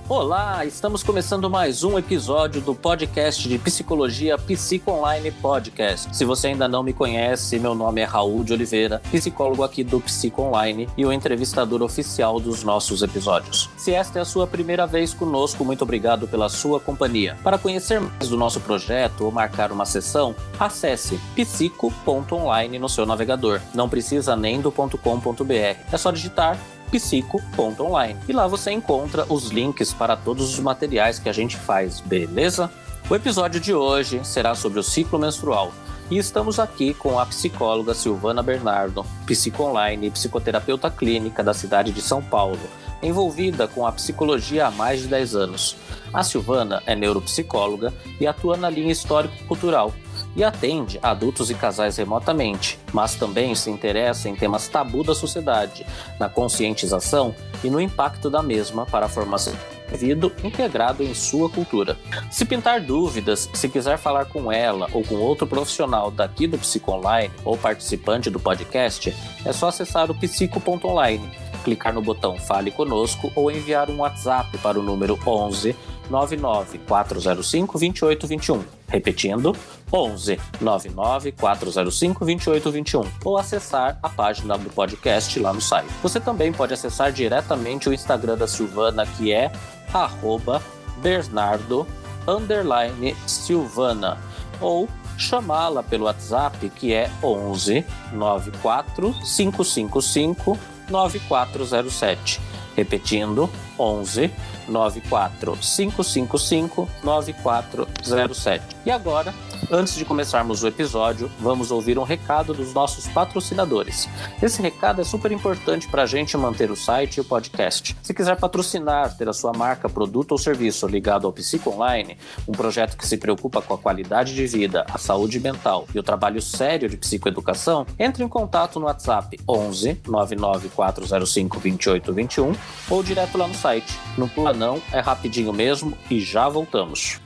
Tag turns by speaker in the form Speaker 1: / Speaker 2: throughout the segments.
Speaker 1: Olá, estamos começando mais um episódio do podcast de Psicologia Psico Online Podcast. Se você ainda não me conhece, meu nome é Raul de Oliveira, psicólogo aqui do Psico Online e o entrevistador oficial dos nossos episódios. Se esta é a sua primeira vez conosco, muito obrigado pela sua companhia. Para conhecer mais do nosso projeto ou marcar uma sessão, acesse psico.online no seu navegador. Não precisa nem do .com.br, é só digitar psico.online e lá você encontra os links para todos os materiais que a gente faz, beleza? O episódio de hoje será sobre o ciclo menstrual e estamos aqui com a psicóloga Silvana Bernardo, psico-online e psicoterapeuta clínica da cidade de São Paulo, envolvida com a psicologia há mais de 10 anos. A Silvana é neuropsicóloga e atua na linha histórico-cultural e atende adultos e casais remotamente, mas também se interessa em temas tabu da sociedade, na conscientização e no impacto da mesma para a formação do indivíduo integrado em sua cultura. Se pintar dúvidas, se quiser falar com ela ou com outro profissional daqui do Psico Online ou participante do podcast, é só acessar o psico.online, clicar no botão Fale Conosco ou enviar um WhatsApp para o número 11 99 405 2821. Repetindo, 11 99 405 2821 ou acessar a página do podcast lá no site. Você também pode acessar diretamente o Instagram da Silvana, que é @bernardo_Silvana, ou chamá-la pelo WhatsApp, que é 11 94 555 9407. Repetindo, 11 94 555 9407. E agora, antes de começarmos o episódio, vamos ouvir um recado dos nossos patrocinadores. Esse recado é super importante para a gente manter o site e o podcast. Se quiser patrocinar, ter a sua marca, produto ou serviço ligado ao Psico Online, um projeto que se preocupa com a qualidade de vida, a saúde mental e o trabalho sério de psicoeducação, entre em contato no WhatsApp 11 99 405 2821 ou direto lá no site. No planão é rapidinho mesmo e já voltamos.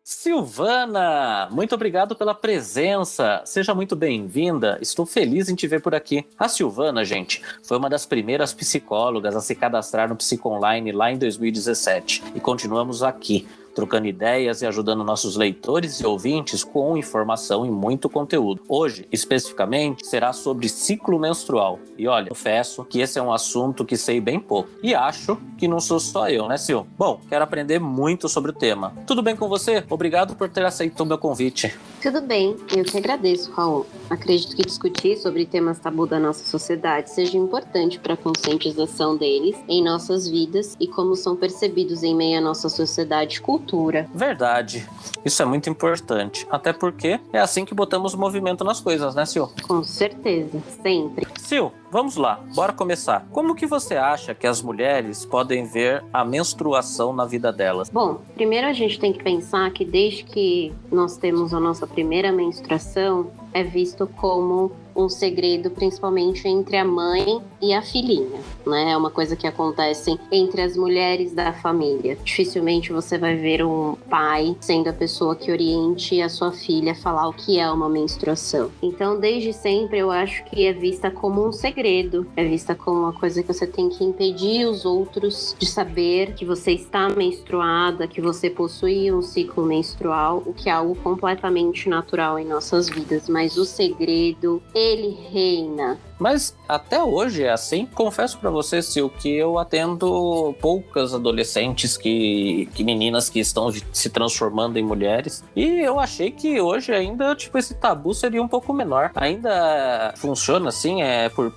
Speaker 1: Silvana, muito obrigado pela presença. Seja muito bem-vinda. Estou feliz em te ver por aqui. A Silvana, gente, foi uma das primeiras psicólogas a se cadastrar no Psico Online lá em 2017 e continuamos aqui, trocando ideias e ajudando nossos leitores e ouvintes com informação e muito conteúdo. Hoje, especificamente, será sobre ciclo menstrual. E olha, confesso que esse é um assunto que sei bem pouco. E acho que não sou só eu, né, Sil? Bom, quero aprender muito sobre o tema. Tudo bem com você? Obrigado por ter aceito o meu convite.
Speaker 2: Tudo bem, eu que agradeço, Raul. Acredito que discutir sobre temas tabu da nossa sociedade seja importante para a conscientização deles em nossas vidas e como são percebidos em meio à nossa sociedade cultural.
Speaker 1: Verdade. Isso é muito importante. Até porque é assim que botamos movimento nas coisas, né, Sil?
Speaker 2: Com certeza, sempre.
Speaker 1: Sil, vamos lá. Bora começar. Como que você acha que as mulheres podem ver a menstruação na vida delas?
Speaker 2: Bom, primeiro a gente tem que pensar que desde que nós temos a nossa primeira menstruação, é visto como um segredo, principalmente entre a mãe e a filhinha, né? É uma coisa que acontece entre as mulheres da família. Dificilmente você vai ver um pai sendo a pessoa que oriente a sua filha a falar o que é uma menstruação. Então, desde sempre, eu acho que é vista como um segredo, é vista como uma coisa que você tem que impedir os outros de saber que você está menstruada, que você possui um ciclo menstrual, o que é algo completamente natural em nossas vidas, mas o segredo, ele reina.
Speaker 1: Mas até hoje é assim. Confesso pra você, Sil, que eu atendo poucas adolescentes, meninas que estão se transformando em mulheres. E eu achei que hoje ainda, esse tabu seria um pouco menor. Ainda funciona assim?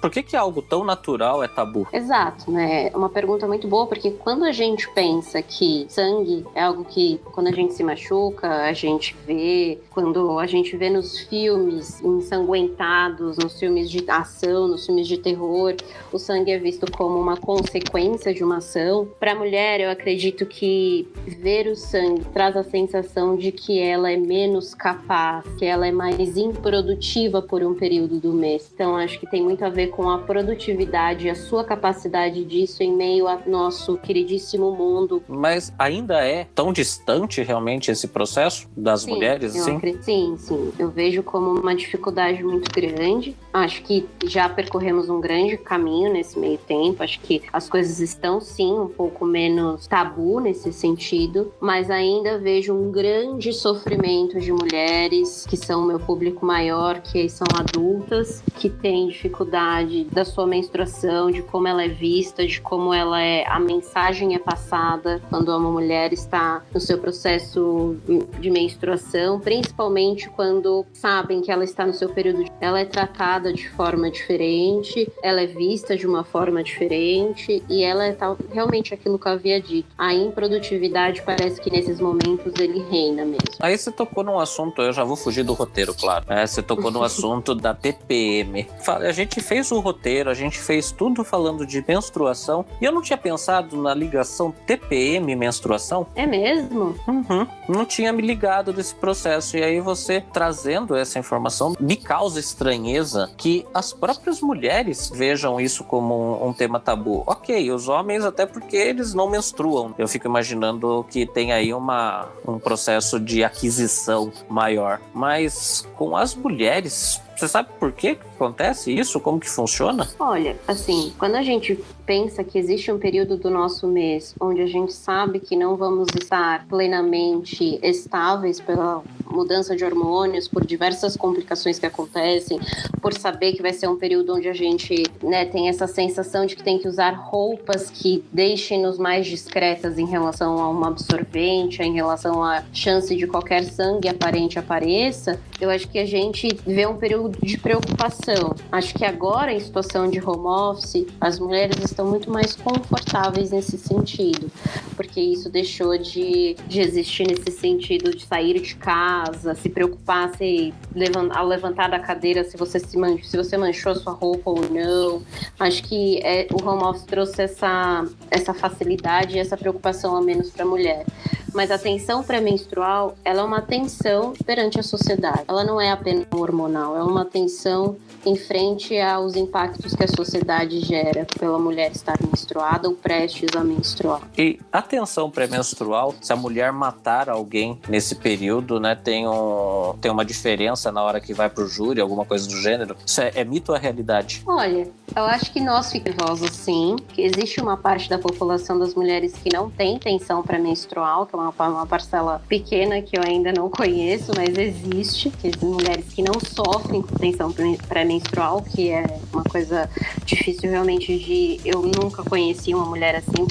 Speaker 1: Por que algo tão natural é tabu?
Speaker 2: Exato, né? É uma pergunta muito boa, porque quando a gente pensa que sangue é algo que, quando a gente se machuca, a gente vê, quando a gente vê nos filmes ensanguentados, nos filmes de ação, nos filmes de terror, o sangue é visto como uma consequência de uma ação. Para a mulher, eu acredito que ver o sangue traz a sensação de que ela é menos capaz, que ela é mais improdutiva por um período do mês. Então, acho que tem muito a ver com a produtividade, a sua capacidade disso em meio ao nosso queridíssimo mundo.
Speaker 1: Mas ainda é tão distante realmente esse processo das mulheres, assim?
Speaker 2: Sim. Eu vejo como uma dificuldade muito grande. grande. Acho que já percorremos um grande caminho nesse meio tempo. Acho que as coisas estão, sim, um pouco menos tabu nesse sentido, mas ainda vejo um grande sofrimento de mulheres que são o meu público maior, que são adultas, que têm dificuldade da sua menstruação, de como ela é vista, de como a mensagem é passada quando uma mulher está no seu processo de menstruação, principalmente quando sabem que ela está no seu período. Ela é tratada de forma diferente, ela é vista de uma forma diferente e ela é realmente aquilo que eu havia dito. A improdutividade parece que nesses momentos ele reina mesmo.
Speaker 1: Aí você tocou num assunto, eu já vou fugir do roteiro, claro. Você tocou no assunto da TPM. A gente fez o roteiro, a gente fez tudo falando de menstruação e eu não tinha pensado na ligação TPM-menstruação.
Speaker 2: É mesmo?
Speaker 1: Não tinha me ligado desse processo. E aí você trazendo essa informação me causa estranheza que as próprias mulheres vejam isso como um tema tabu. Ok, os homens até porque eles não menstruam. Eu fico imaginando que tem aí um processo de aquisição maior. Mas com as mulheres, você sabe por que acontece isso? Como que funciona?
Speaker 2: Olha, assim, quando a gente pensa que existe um período do nosso mês onde a gente sabe que não vamos estar plenamente estáveis pela mudança de hormônios, por diversas complicações que acontecem, por saber que vai ser um período onde a gente, né, tem essa sensação de que tem que usar roupas que deixem-nos mais discretas em relação a um absorvente, em relação à chance de qualquer sangue aparente apareça, eu acho que a gente vê um período de preocupação. Acho que agora, em situação de home office, as mulheres estão muito mais confortáveis nesse sentido, porque isso deixou de existir nesse sentido de sair de casa, se preocupar ao levantar da cadeira se você manchou a sua roupa ou não. Acho que o home office trouxe essa facilidade e essa preocupação a menos para a mulher. Mas a tensão pré-menstrual, ela é uma tensão perante a sociedade. Ela não é apenas hormonal, é uma tensão em frente aos impactos que a sociedade gera pela mulher estar menstruada ou prestes a menstruar.
Speaker 1: E a tensão pré-menstrual, se a mulher matar alguém nesse período, né, tem uma diferença na hora que vai pro júri, alguma coisa do gênero? Isso é mito ou é realidade?
Speaker 2: Olha, eu acho que nós ficamos sim, que existe uma parte da população das mulheres que não tem tensão pré-menstrual, que é uma parcela pequena que eu ainda não conheço, mas existe, que existem mulheres que não sofrem com tensão pré-menstrual, que é uma coisa difícil realmente eu nunca conheci uma mulher assim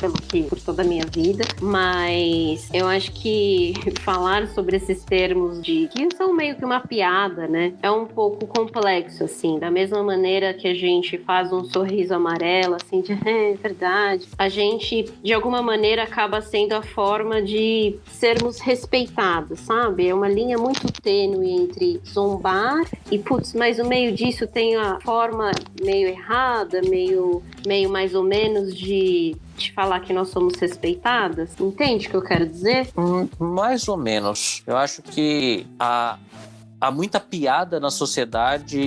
Speaker 2: por toda a minha vida, mas eu acho que falar sobre esses termos que são meio que uma piada, né, é um pouco complexo, assim, da mesma maneira que a gente faz um sorriso amarelo, assim, de é verdade, a gente, de alguma maneira, acaba sendo a forma de sermos respeitados, sabe? É uma linha muito tênue entre zombar e, mas no meio disso tem a forma meio errada, meio mais ou menos de falar que nós somos respeitadas. Entende o que eu quero dizer?
Speaker 1: Mais ou menos. Eu acho que há muita piada na sociedade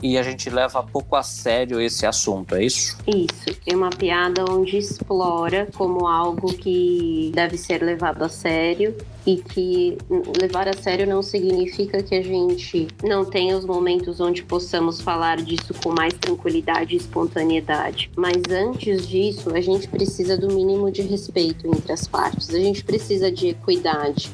Speaker 1: e a gente leva pouco a sério esse assunto, é isso?
Speaker 2: Isso, é uma piada onde explora como algo que deve ser levado a sério e que levar a sério não significa que a gente não tenha os momentos onde possamos falar disso com mais tranquilidade e espontaneidade. Mas antes disso, a gente precisa do mínimo de respeito entre as partes, a gente precisa de equidade,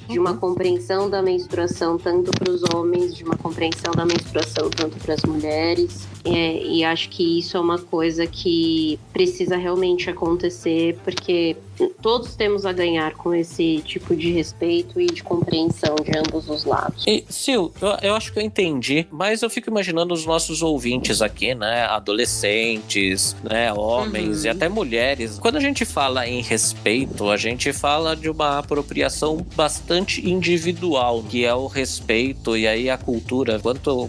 Speaker 2: de uma compreensão da menstruação tanto para os homens, de uma compreensão da menstruação tanto para as mulheres. E acho que isso é uma coisa que precisa realmente acontecer, porque todos temos a ganhar com esse tipo de respeito e de compreensão de ambos os lados.
Speaker 1: E, Sil, eu acho que eu entendi, mas eu fico imaginando os nossos ouvintes aqui, né? Adolescentes, né? Homens e até mulheres. Quando a gente fala em respeito, a gente fala de uma apropriação bastante individual, que é o respeito e aí a cultura.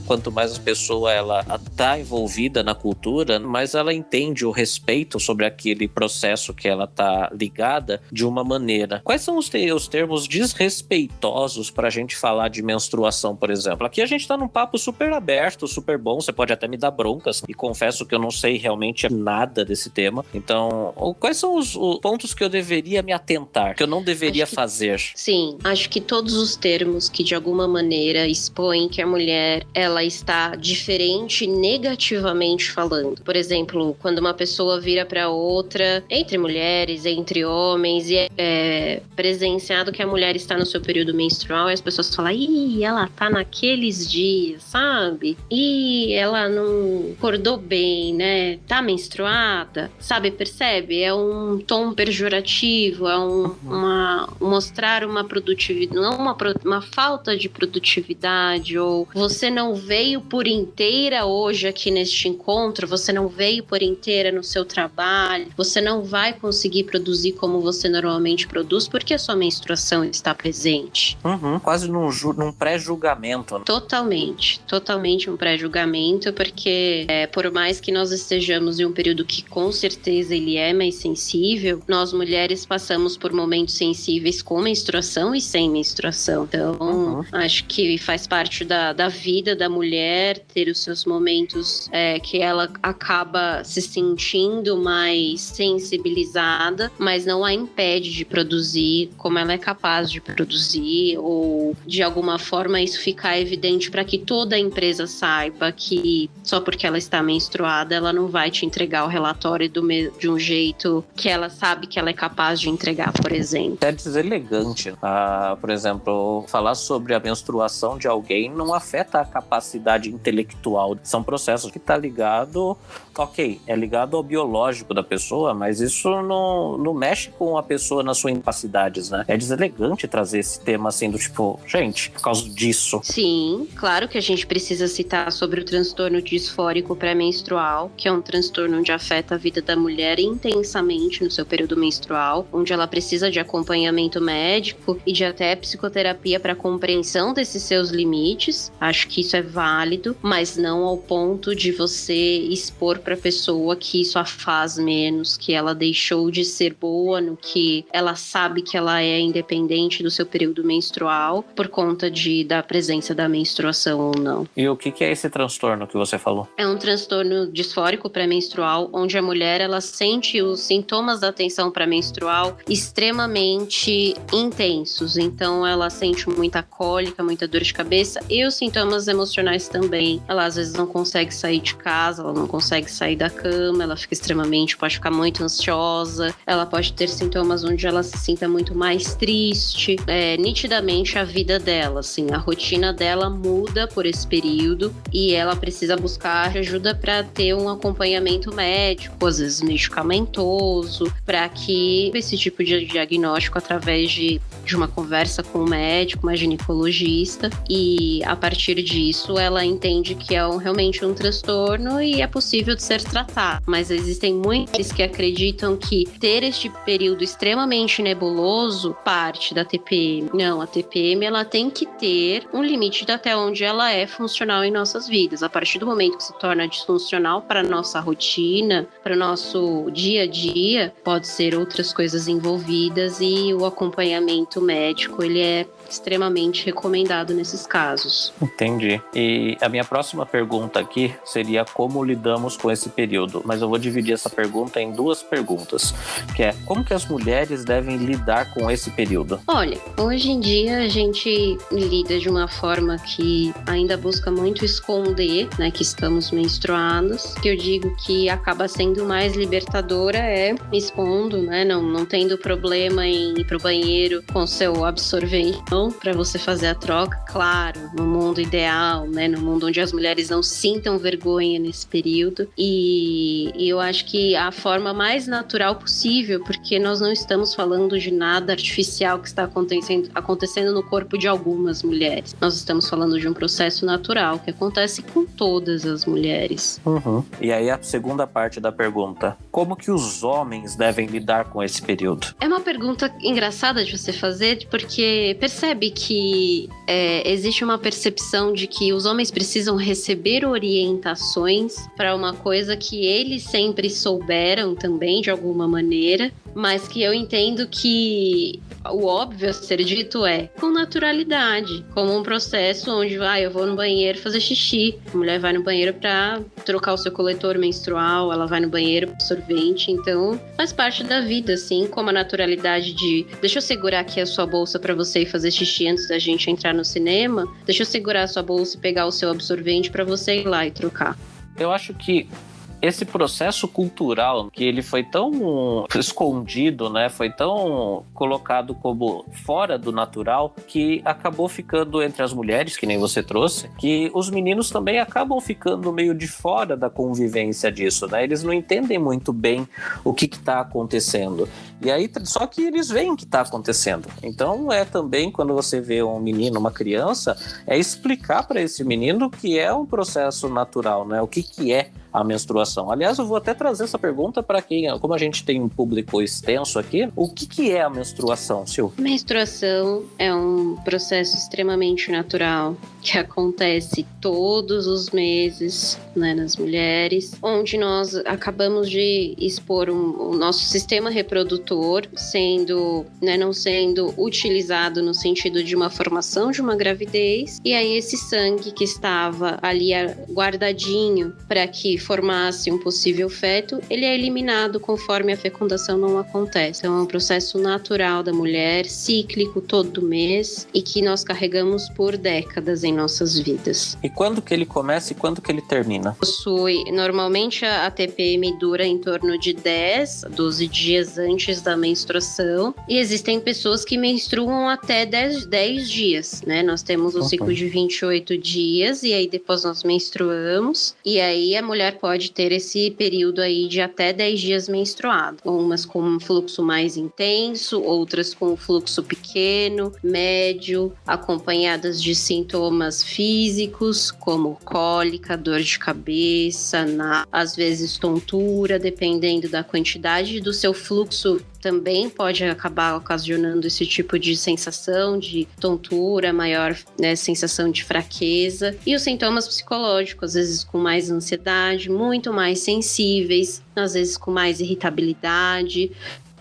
Speaker 1: Quanto mais a pessoa ela tá envolvida na cultura, mais ela entende o respeito sobre aquele processo que ela tá ligada. ligada de uma maneira. Quais são os termos desrespeitosos pra gente falar de menstruação, por exemplo? Aqui a gente tá num papo super aberto, super bom, você pode até me dar broncas, e confesso que eu não sei realmente nada desse tema. Então, quais são os pontos que eu deveria me atentar, que eu não deveria fazer?
Speaker 2: Sim, acho que todos os termos que de alguma maneira expõem que a mulher, ela está diferente negativamente falando. Por exemplo, quando uma pessoa vira para outra, entre mulheres, entre homens, e é presenciado que a mulher está no seu período menstrual, e as pessoas falam, ih, ela tá naqueles dias, sabe? Ih, ela não acordou bem, né? Tá menstruada, sabe? Percebe? É um tom pejorativo, é mostrar uma produtividade, não uma falta de produtividade, ou você não veio por inteira hoje aqui neste encontro, você não veio por inteira no seu trabalho, você não vai conseguir produzir como você normalmente produz porque a sua menstruação está presente.
Speaker 1: Quase num pré-julgamento.
Speaker 2: Totalmente um pré-julgamento, porque por mais que nós estejamos em um período que com certeza ele é mais sensível, nós mulheres passamos por momentos sensíveis com menstruação e sem menstruação. Então, acho que faz parte da vida da mulher ter os seus momentos que ela acaba se sentindo mais sensibilizada, mas não a impede de produzir como ela é capaz de produzir, ou de alguma forma isso ficar evidente para que toda a empresa saiba que só porque ela está menstruada, ela não vai te entregar o relatório de um jeito que ela sabe que ela é capaz de entregar, por exemplo.
Speaker 1: É deselegante. Por exemplo, falar sobre a menstruação de alguém não afeta a capacidade intelectual. São processos que está ligado, é ligado ao biológico da pessoa, mas isso não mexe com a pessoa nas suas incapacidades, né? É deselegante trazer esse tema assim do tipo, gente, por causa disso.
Speaker 2: Sim, claro que a gente precisa citar sobre o transtorno disfórico pré-menstrual, que é um transtorno onde afeta a vida da mulher intensamente no seu período menstrual, onde ela precisa de acompanhamento médico e de até psicoterapia para compreensão desses seus limites. Acho que isso é válido, mas não ao ponto de você expor para a pessoa que isso a faz menos, que ela deixou de ser boa no que ela sabe que ela é, independente do seu período menstrual, por conta da presença da menstruação ou não.
Speaker 1: E o que é esse transtorno que você falou?
Speaker 2: É um transtorno disfórico pré-menstrual, onde a mulher ela sente os sintomas da tensão pré-menstrual extremamente intensos. Então ela sente muita cólica, muita dor de cabeça e os sintomas emocionais também. Ela às vezes não consegue sair de casa, ela não consegue sair da cama, ela pode ficar muito ansiosa, ela pode ter sintomas onde ela se sinta muito mais triste. Nitidamente a vida dela, assim, a rotina dela muda por esse período e ela precisa buscar ajuda para ter um acompanhamento médico, às vezes medicamentoso, para que esse tipo de diagnóstico através de uma conversa com o médico, uma ginecologista, e a partir disso ela entende que é realmente um transtorno e é possível de ser tratado. Mas existem muitos que acreditam que ter este período extremamente nebuloso parte da TPM. Não, a TPM ela tem que ter um limite de até onde ela é funcional em nossas vidas. A partir do momento que se torna disfuncional para a nossa rotina, para o nosso dia a dia, pode ser outras coisas envolvidas e o acompanhamento médico ele é extremamente recomendado nesses casos.
Speaker 1: Entendi. E a minha próxima pergunta aqui seria como lidamos com esse período, mas eu vou dividir essa pergunta em duas perguntas, que é como que as mulheres devem lidar com esse período?
Speaker 2: Olha, hoje em dia a gente lida de uma forma que ainda busca muito esconder, né, que estamos menstruados, que eu digo que acaba sendo mais libertadora expondo, né, não tendo problema em ir pro banheiro com seu absorvente para você fazer a troca, claro, no mundo ideal, né, no mundo onde as mulheres não sintam vergonha nesse período, e eu acho que a forma mais natural possível, porque nós não estamos falando de nada artificial que está acontecendo no corpo de algumas mulheres, nós estamos falando de um processo natural que acontece com todas as mulheres.
Speaker 1: E aí a segunda parte da pergunta, como que os homens devem lidar com esse período?
Speaker 2: É uma pergunta engraçada de você fazer, porque percebe que existe uma percepção de que os homens precisam receber orientações para uma coisa que eles sempre souberam também, de alguma maneira, mas que eu entendo que o óbvio a ser dito é com naturalidade, como um processo onde eu vou no banheiro fazer xixi, a mulher vai no banheiro para trocar o seu coletor menstrual, ela vai no banheiro absorvente, então faz parte da vida, assim, como a naturalidade de deixa eu segurar aqui a sua bolsa para você ir fazer xixi antes da gente entrar no cinema, deixa eu segurar a sua bolsa e pegar o seu absorvente para você ir lá e trocar.
Speaker 1: Eu acho que esse processo cultural, que ele foi tão escondido, né, foi tão colocado como fora do natural, que acabou ficando entre as mulheres, que nem você trouxe, que os meninos também acabam ficando meio de fora da convivência disso, né? Eles não entendem muito bem o que está acontecendo. E aí, só que eles veem o que está acontecendo. Então, também, quando você vê um menino, uma criança, é explicar para esse menino que é um processo natural, né? O que é a menstruação. Aliás, eu vou até trazer essa pergunta para quem, como a gente tem um público extenso aqui, o que é a menstruação, Sil?
Speaker 2: Menstruação é um processo extremamente natural que acontece todos os meses, né, nas mulheres, onde nós acabamos de expor o nosso sistema reprodutor sendo, né, não sendo utilizado no sentido de uma formação de uma gravidez, e aí esse sangue que estava ali guardadinho para que formasse um possível feto, ele é eliminado conforme a fecundação não acontece. Então é um processo natural da mulher, cíclico todo mês, e que nós carregamos por décadas em nossas vidas.
Speaker 1: E quando que ele começa e quando que ele termina?
Speaker 2: Normalmente a TPM dura em torno de 10 a 12 dias antes da menstruação, e existem pessoas que menstruam até 10 dias, né? Nós temos um ciclo de 28 dias, e aí depois nós menstruamos, e aí a mulher pode ter esse período aí de até 10 dias menstruado. Umas com um fluxo mais intenso, outras com um fluxo pequeno, médio, acompanhadas de sintomas físicos, como cólica, dor de cabeça, às vezes tontura, dependendo da quantidade do seu fluxo. Também pode acabar ocasionando esse tipo de sensação de tontura, maior, né, sensação de fraqueza. E os sintomas psicológicos, às vezes com mais ansiedade, muito mais sensíveis, às vezes com mais irritabilidade,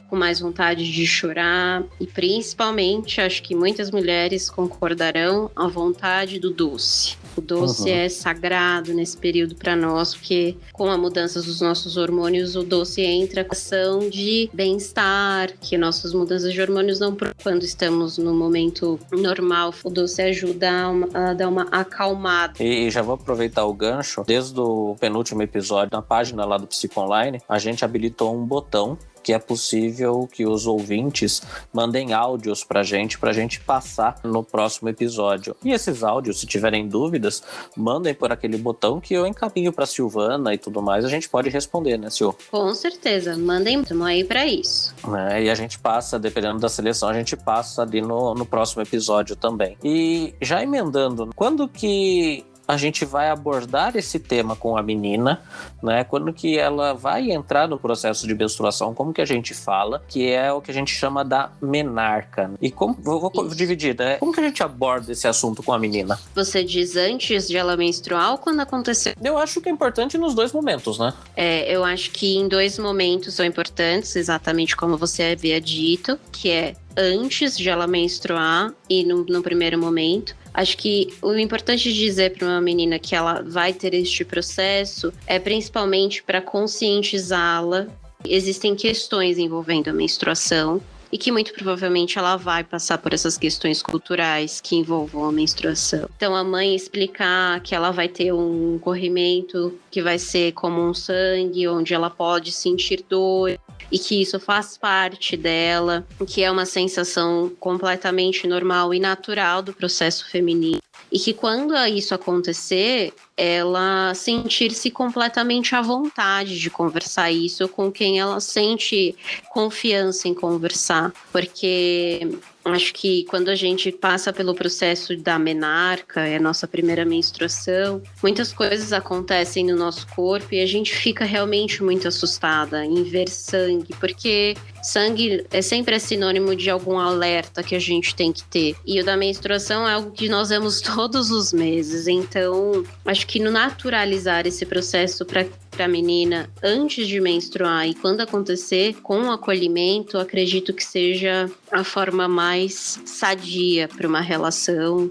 Speaker 2: com mais vontade de chorar. E principalmente, acho que muitas mulheres concordarão, a vontade do doce. O doce é sagrado nesse período para nós, porque com a mudança dos nossos hormônios, o doce entra com a ação de bem-estar, que nossas mudanças de hormônios não... Quando estamos no momento normal, o doce ajuda a dar uma acalmada.
Speaker 1: E já vou aproveitar o gancho. Desde o penúltimo episódio, na página lá do Psico Online, a gente habilitou um botão que é possível que os ouvintes mandem áudios pra gente passar no próximo episódio. E esses áudios, se tiverem dúvidas, mandem por aquele botão que eu encaminho pra Silvana e tudo mais, a gente pode responder, né, Sil?
Speaker 2: Com certeza, mandem, estamos aí pra isso.
Speaker 1: E a gente passa, dependendo da seleção, a gente passa ali no próximo episódio também. E já emendando, quando que a gente vai abordar esse tema com a menina, né? Quando que ela vai entrar no processo de menstruação, como que a gente fala, que é o que a gente chama da menarca. E como, vou dividir, né? Como que a gente aborda esse assunto com a menina?
Speaker 2: Você diz antes de ela menstruar ou quando acontecer?
Speaker 1: Eu acho que é importante nos dois momentos, né?
Speaker 2: Eu acho que em dois momentos são importantes, exatamente como você havia dito, que é antes de ela menstruar e no primeiro momento. Acho que o importante de dizer para uma menina que ela vai ter este processo é principalmente para conscientizá-la. Existem questões envolvendo a menstruação e que muito provavelmente ela vai passar por essas questões culturais que envolvam a menstruação. Então a mãe explicar que ela vai ter um corrimento que vai ser como um sangue, onde ela pode sentir dor, e que isso faz parte dela, que é uma sensação completamente normal e natural do processo feminino. E que quando isso acontecer, ela sentir-se completamente à vontade de conversar isso com quem ela sente confiança em conversar. Porque acho que quando a gente passa pelo processo da menarca, é a nossa primeira menstruação, muitas coisas acontecem no nosso corpo e a gente fica realmente muito assustada em ver sangue, porque sangue é sempre sinônimo de algum alerta que a gente tem que ter. E o da menstruação é algo que nós vemos todos os meses, então acho que no naturalizar esse processo para a menina antes de menstruar e quando acontecer com o acolhimento, acredito que seja a forma mais sadia para uma relação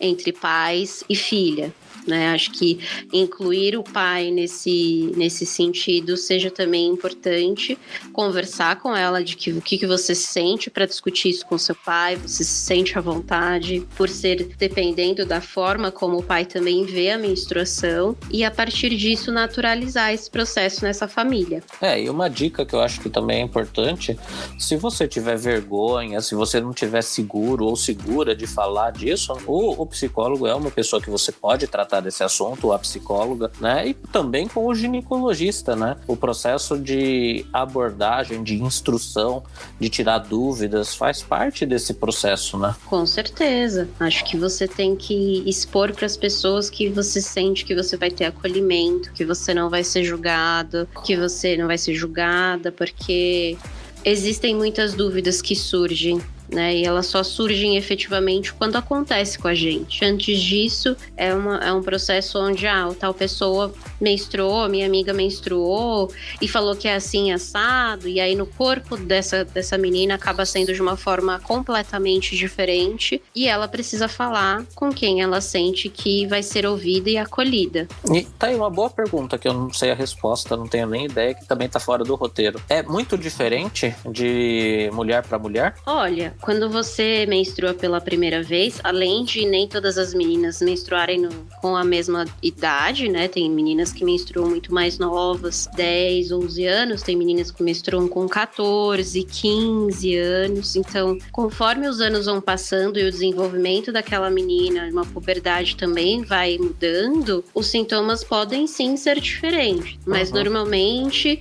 Speaker 2: entre pais e filha. Né? Acho que incluir o pai nesse sentido seja também importante. Conversar com ela de o que você sente para discutir isso com seu pai, você se sente à vontade, por ser dependendo da forma como o pai também vê a menstruação, e a partir disso naturalizar esse processo nessa família.
Speaker 1: E uma dica que eu acho que também é importante, se você tiver vergonha, se você não tiver seguro ou segura de falar disso, o psicólogo é uma pessoa que você pode tratar desse assunto, a psicóloga, né? E também com o ginecologista, né? O processo de abordagem, de instrução, de tirar dúvidas, faz parte desse processo, né?
Speaker 2: Com certeza. Acho que você tem que expor para as pessoas que você sente que você vai ter acolhimento, que você não vai ser julgado, que você não vai ser julgada, porque existem muitas dúvidas que surgem, né? E elas só surgem efetivamente quando acontece com a gente. Antes disso, é um processo onde tal pessoa menstruou, minha amiga menstruou e falou que é assim assado, e aí no corpo dessa menina acaba sendo de uma forma completamente diferente, e ela precisa falar com quem ela sente que vai ser ouvida e acolhida.
Speaker 1: E tá aí uma boa pergunta que eu não sei a resposta, não tenho nem ideia, que também tá fora do roteiro. É muito diferente de mulher para mulher?
Speaker 2: Olha, quando você menstrua pela primeira vez, além de nem todas as meninas menstruarem com a mesma idade, né? Tem meninas que menstruam muito mais novas, 10, 11 anos. Tem meninas que menstruam com 14, 15 anos. Então, conforme os anos vão passando e o desenvolvimento daquela menina, uma puberdade também vai mudando, os sintomas podem sim ser diferentes. Mas normalmente,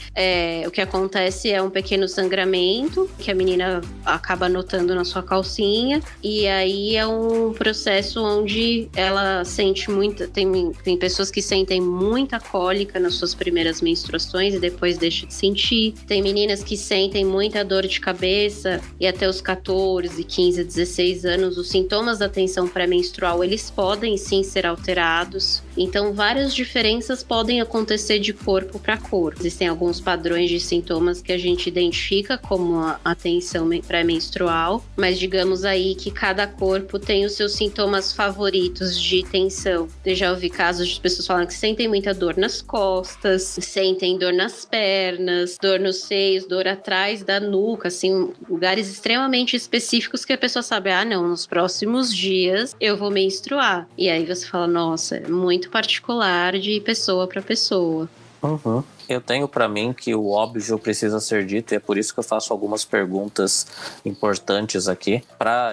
Speaker 2: o que acontece é um pequeno sangramento, que a menina acaba notando na sua calcinha, e aí é um processo onde ela sente muita... Tem pessoas que sentem muita cólica nas suas primeiras menstruações e depois deixa de sentir. Tem meninas que sentem muita dor de cabeça e até os 14, 15, 16 anos os sintomas da tensão pré-menstrual, eles podem sim ser alterados. Então várias diferenças podem acontecer de corpo para corpo. Existem alguns padrões de sintomas que a gente identifica como a tensão pré-menstrual, mas digamos aí que cada corpo tem os seus sintomas favoritos de tensão. Eu já ouvi casos de pessoas falando que sentem muita dor nas costas, sentem dor nas pernas, dor nos seios, dor atrás da nuca, assim, lugares extremamente específicos que a pessoa sabe, não, nos próximos dias eu vou menstruar. E aí você fala, nossa, é muito particular de pessoa para pessoa.
Speaker 1: Eu tenho para mim que o óbvio precisa ser dito, e é por isso que eu faço algumas perguntas importantes aqui.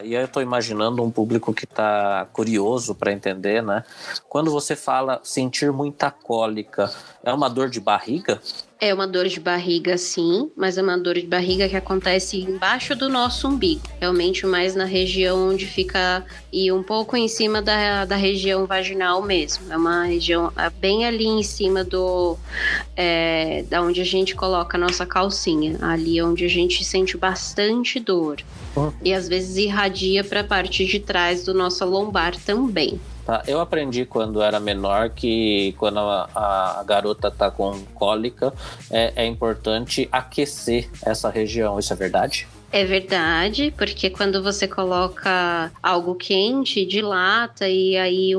Speaker 1: E aí eu estou imaginando um público que está curioso para entender, né? Quando você fala sentir muita cólica, é uma dor de barriga?
Speaker 2: É uma dor de barriga, sim, mas é uma dor de barriga que acontece embaixo do nosso umbigo. Realmente mais na região onde fica, e um pouco em cima da região vaginal mesmo. É uma região bem ali em cima da onde a gente coloca a nossa calcinha. Ali onde a gente sente bastante dor. E às vezes irradia para a parte de trás do nosso lombar também.
Speaker 1: Eu aprendi quando era menor que quando a garota tá com cólica, é importante aquecer essa região. Isso é verdade?
Speaker 2: É verdade, porque quando você coloca algo quente, dilata, e aí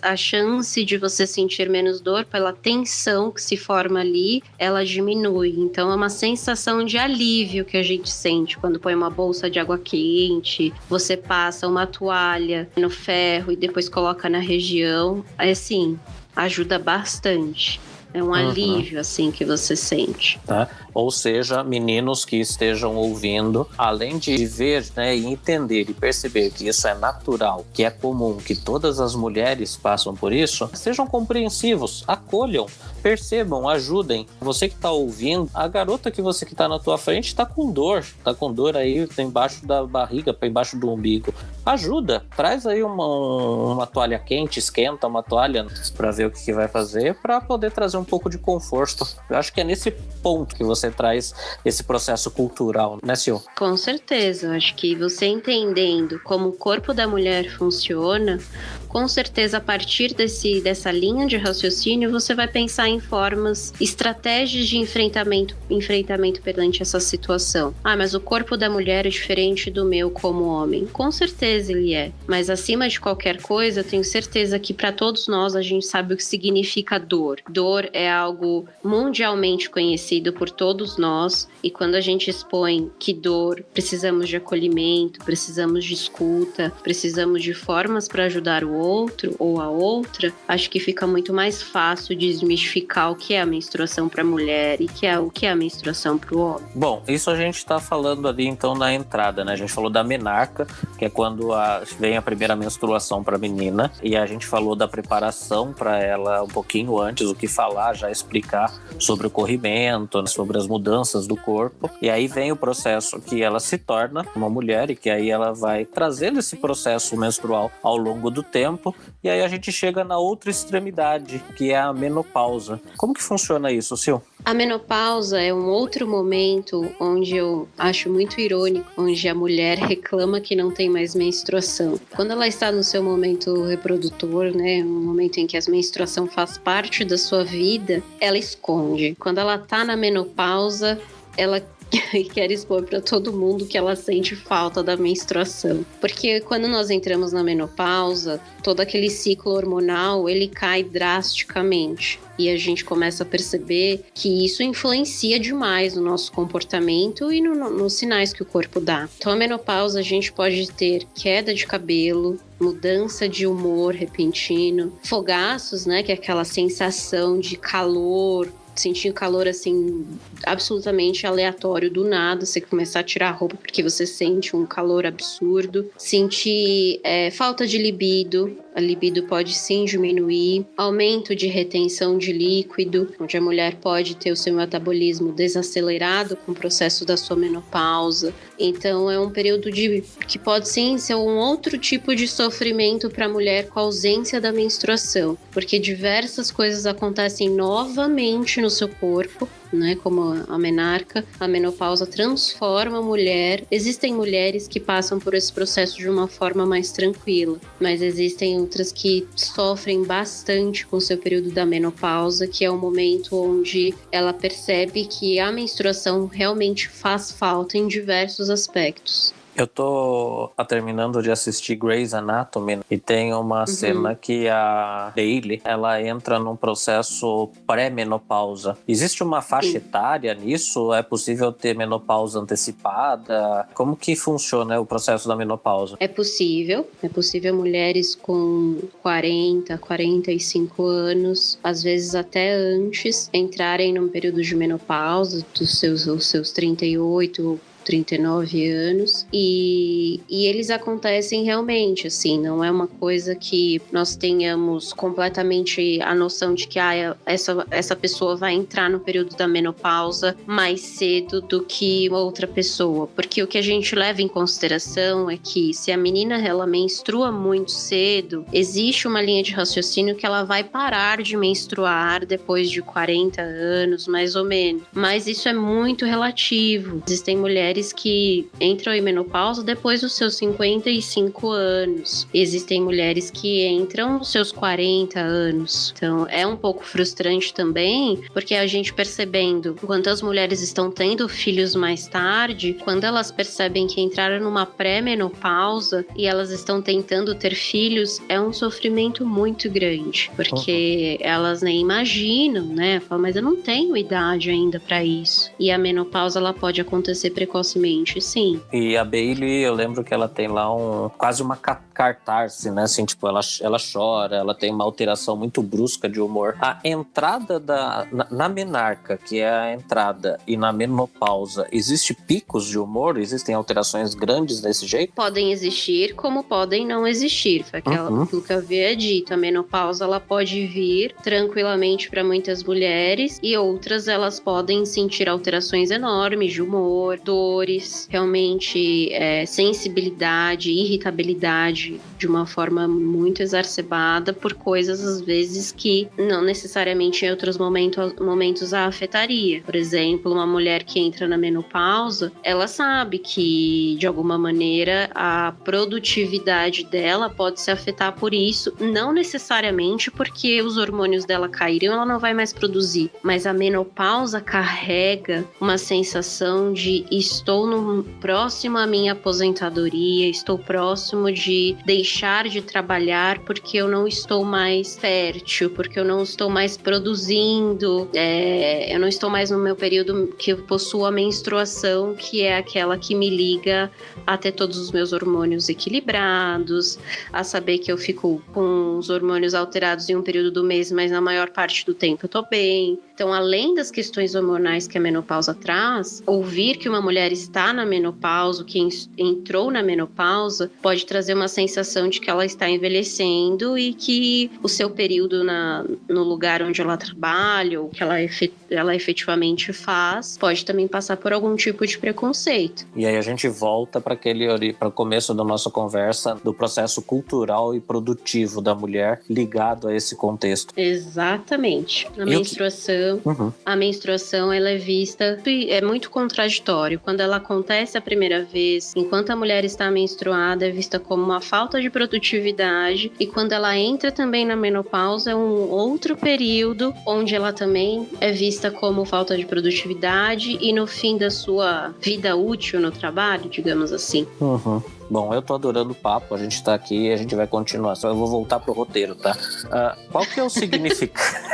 Speaker 2: a chance de você sentir menos dor pela tensão que se forma ali, ela diminui. Então é uma sensação de alívio que a gente sente quando põe uma bolsa de água quente, você passa uma toalha no ferro e depois coloca na região. Assim, ajuda bastante. É um alívio, assim, que você sente.
Speaker 1: Ou seja, meninos que estejam ouvindo, além de ver, né, e entender e perceber que isso é natural, que é comum, que todas as mulheres passam por isso, sejam compreensivos, acolham, percebam, ajudem. Você que tá ouvindo, a garota que tá na tua frente tá com dor aí embaixo da barriga, embaixo do umbigo. Ajuda, traz aí uma toalha quente, esquenta uma toalha para ver o que vai fazer, para poder trazer um pouco de conforto. Eu acho que é nesse ponto que você traz esse processo cultural, né, Sil?
Speaker 2: Com certeza, eu acho que você entendendo como o corpo da mulher funciona, com certeza a partir dessa linha de raciocínio você vai pensar em formas, estratégias de enfrentamento perante essa situação. Mas o corpo da mulher é diferente do meu como homem. Com certeza ele é, mas acima de qualquer coisa, eu tenho certeza que para todos nós a gente sabe o que significa dor. Dor é algo mundialmente conhecido por todos nós, e quando a gente expõe que dor, precisamos de acolhimento, precisamos de escuta, precisamos de formas para ajudar o outro ou a outra, acho que fica muito mais fácil desmistificar o que é a menstruação para a mulher e o que é a menstruação para o homem.
Speaker 1: Bom, isso a gente está falando ali então na entrada, né? A gente falou da menarca, que é quando vem a primeira menstruação para a menina, e a gente falou da preparação para ela um pouquinho antes, o que falar, já explicar sobre o corrimento, sobre as mudanças do corpo, e aí vem o processo que ela se torna uma mulher e que aí ela vai trazendo esse processo menstrual ao longo do tempo, e aí a gente chega na outra extremidade, que é a menopausa. Como que funciona isso, Sil?
Speaker 2: A menopausa é um outro momento onde eu acho muito irônico, onde a mulher reclama que não tem mais menstruação. Quando ela está no seu momento reprodutor, né, um momento em que a menstruação faz parte da sua vida, ela esconde. Quando ela está na menopausa, ela quer expor para todo mundo que ela sente falta da menstruação. Porque quando nós entramos na menopausa, todo aquele ciclo hormonal, ele cai drasticamente. E a gente começa a perceber que isso influencia demais no nosso comportamento e nos sinais que o corpo dá. Então, a menopausa, a gente pode ter queda de cabelo, mudança de humor repentino, fogaços, né, que é aquela sensação de calor, sentir o calor assim absolutamente aleatório do nada, você começar a tirar a roupa porque você sente um calor absurdo, sentir falta de libido, a libido pode sim diminuir, aumento de retenção de líquido, onde a mulher pode ter o seu metabolismo desacelerado com o processo da sua menopausa. Então é um período que pode sim ser um outro tipo de sofrimento para a mulher com a ausência da menstruação, porque diversas coisas acontecem novamente no seu corpo, né, como a menarca. A menopausa transforma a mulher. Existem mulheres que passam por esse processo de uma forma mais tranquila, mas existem outras que sofrem bastante com o seu período da menopausa, que é o momento onde ela percebe que a menstruação realmente faz falta em diversos aspectos.
Speaker 1: Eu tô terminando de assistir Grey's Anatomy e tem uma cena que a Bailey, ela entra num processo pré-menopausa. Existe uma faixa etária nisso? É possível ter menopausa antecipada? Como que funciona o processo da menopausa?
Speaker 2: É possível mulheres com 40, 45 anos, às vezes até antes, entrarem num período de menopausa dos seus 38, 39 anos, e eles acontecem realmente, assim, não é uma coisa que nós tenhamos completamente a noção de que essa pessoa vai entrar no período da menopausa mais cedo do que outra pessoa, porque o que a gente leva em consideração é que se a menina ela menstrua muito cedo, existe uma linha de raciocínio que ela vai parar de menstruar depois de 40 anos, mais ou menos, mas isso é muito relativo. Existem mulheres que entram em menopausa depois dos seus 55 anos. Existem mulheres que entram nos seus 40 anos. Então, é um pouco frustrante também, porque a gente percebendo quantas mulheres estão tendo filhos mais tarde, quando elas percebem que entraram numa pré-menopausa e elas estão tentando ter filhos, é um sofrimento muito grande, porque elas nem imaginam, né? Falam, mas eu não tenho idade ainda para isso. E a menopausa, ela pode acontecer precocemente precocemente, sim.
Speaker 1: E a Bailey, eu lembro que ela tem lá quase uma catarse, né? Assim, tipo, ela chora, ela tem uma alteração muito brusca de humor. A entrada na menarca, que é a entrada, e na menopausa, existe picos de humor? Existem alterações grandes desse jeito?
Speaker 2: Podem existir, como podem não existir. Foi aquilo que eu havia dito. A menopausa, ela pode vir tranquilamente para muitas mulheres e outras, elas podem sentir alterações enormes de humor, dores, realmente sensibilidade, irritabilidade de uma forma muito exacerbada por coisas, às vezes, que não necessariamente em outros momentos a afetaria. Por exemplo, uma mulher que entra na menopausa, ela sabe que, de alguma maneira, a produtividade dela pode se afetar por isso, não necessariamente porque os hormônios dela caíram, ela não vai mais produzir, mas a menopausa carrega uma sensação de estou próximo à minha aposentadoria, estou próximo de deixar de trabalhar porque eu não estou mais fértil, porque eu não estou mais produzindo, eu não estou mais no meu período que eu possuo a menstruação, que é aquela que me liga a ter todos os meus hormônios equilibrados, a saber que eu fico com os hormônios alterados em um período do mês, mas na maior parte do tempo eu tô bem. Então, além das questões hormonais que a menopausa traz, ouvir que uma mulher está na menopausa, que entrou na menopausa, pode trazer uma sensação de que ela está envelhecendo e que o seu período no lugar onde ela trabalha, ou que ela efetivamente faz, pode também passar por algum tipo de preconceito.
Speaker 1: E aí a gente volta para o começo da nossa conversa do processo cultural e produtivo da mulher ligado a esse contexto.
Speaker 2: Exatamente. A menstruação, ela é vista, é muito contraditório. Quando ela acontece a primeira vez, enquanto a mulher está menstruada, é vista como uma falta de produtividade, e quando ela entra também na menopausa, é um outro período onde ela também é vista como falta de produtividade e no fim da sua vida útil no trabalho, digamos assim.
Speaker 1: Bom, eu tô adorando o papo, a gente tá aqui e a gente vai continuar, só eu vou voltar pro roteiro, tá? Qual que é o significado?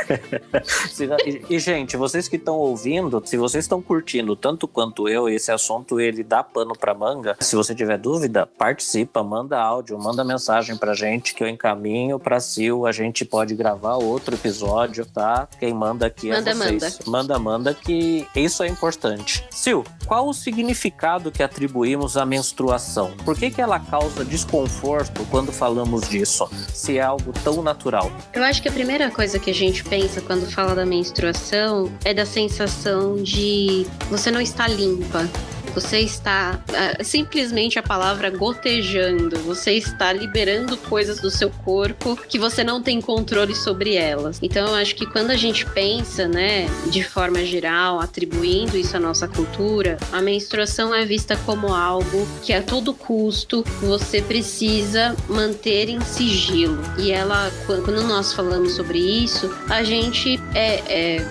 Speaker 1: E, gente, vocês que estão ouvindo, se vocês estão curtindo tanto quanto eu, esse assunto, ele dá pano pra manga, se você tiver dúvida, participa, manda áudio, manda mensagem pra gente que eu encaminho pra Sil, a gente pode gravar outro episódio, tá? Quem manda aqui é vocês. Manda, que isso é importante. Sil, qual o significado que atribuímos à menstruação? Por que ela causa desconforto quando falamos disso, se é algo tão natural?
Speaker 2: Eu acho que a primeira coisa que a gente pensa quando fala da menstruação é da sensação de você não está limpa. Você está simplesmente a palavra gotejando. Você está liberando coisas do seu corpo que você não tem controle sobre elas. Então eu acho que quando a gente pensa, né, de forma geral, atribuindo isso à nossa cultura, a menstruação é vista como algo que a todo custo você precisa manter em sigilo. E ela, quando nós falamos sobre isso, a gente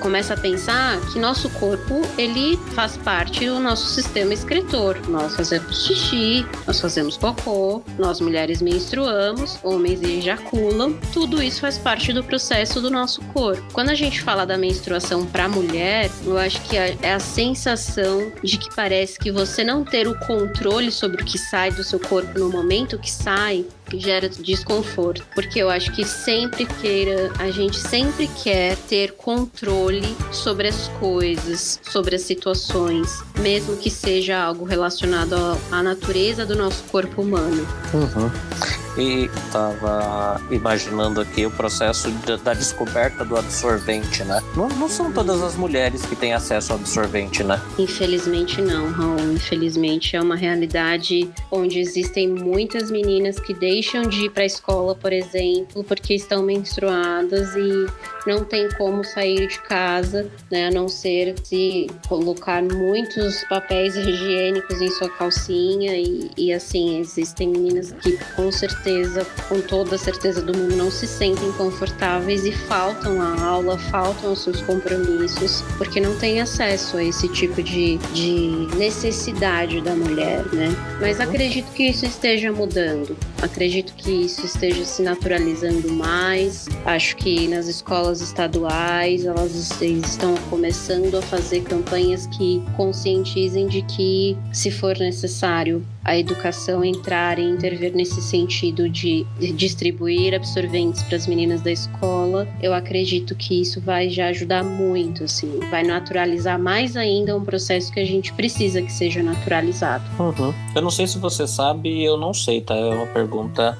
Speaker 2: começa a pensar que nosso corpo, ele faz parte do nosso sistema excretor. Nós fazemos xixi, nós fazemos cocô, nós mulheres menstruamos, homens ejaculam, tudo isso faz parte do processo do nosso corpo. Quando a gente fala da menstruação para mulher, eu acho que é a sensação de que parece que você não ter o controle sobre o que sai do seu corpo no momento que sai, gera desconforto, porque eu acho que a gente sempre quer ter controle sobre as coisas, sobre as situações, mesmo que seja algo relacionado à natureza do nosso corpo humano.
Speaker 1: E estava imaginando aqui o processo da descoberta do absorvente, né? Não são todas as mulheres que têm acesso ao absorvente, né?
Speaker 2: Infelizmente não, Raul. Infelizmente é uma realidade onde existem muitas meninas que deixam de ir para a escola, por exemplo, porque estão menstruadas e não tem como sair de casa, né? A não ser se colocar muitos papéis higiênicos em sua calcinha e assim, existem meninas que com toda a certeza do mundo, não se sentem confortáveis e faltam à aula, faltam aos seus compromissos, porque não têm acesso a esse tipo de necessidade da mulher, né? Mas acredito que isso esteja mudando. acredito que isso esteja se naturalizando mais. Acho que nas escolas estaduais eles estão começando a fazer campanhas que conscientizem de que, se for necessário, a educação entrar e intervir nesse sentido de distribuir absorventes para as meninas da escola. Eu acredito que isso vai já ajudar muito, assim, vai naturalizar mais ainda um processo que a gente precisa que seja naturalizado.
Speaker 1: Eu não sei se você sabe, eu não sei, tá? É uma pergunta,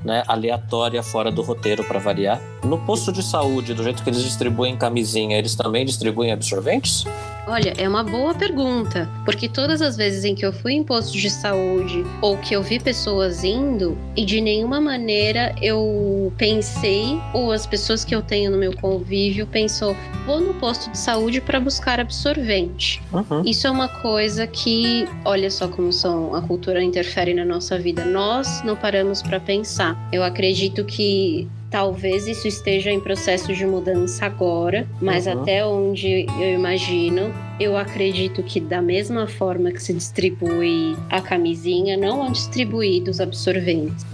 Speaker 1: né, aleatória, fora do roteiro, para variar. No posto de saúde, do jeito que eles distribuem camisinha, eles também distribuem absorventes?
Speaker 2: Olha, é uma boa pergunta, porque todas as vezes em que eu fui em posto de saúde ou que eu vi pessoas indo, e de nenhuma maneira eu pensei, ou as pessoas que eu tenho no meu convívio pensou, vou no posto de saúde para buscar absorvente. Isso é uma coisa que, olha só como a cultura interfere na nossa vida. Nós não paramos para pensar. Eu acredito que talvez isso esteja em processo de mudança agora, mas até onde eu imagino, eu acredito que da mesma forma que se distribui a camisinha, não vão distribuir os absorventes.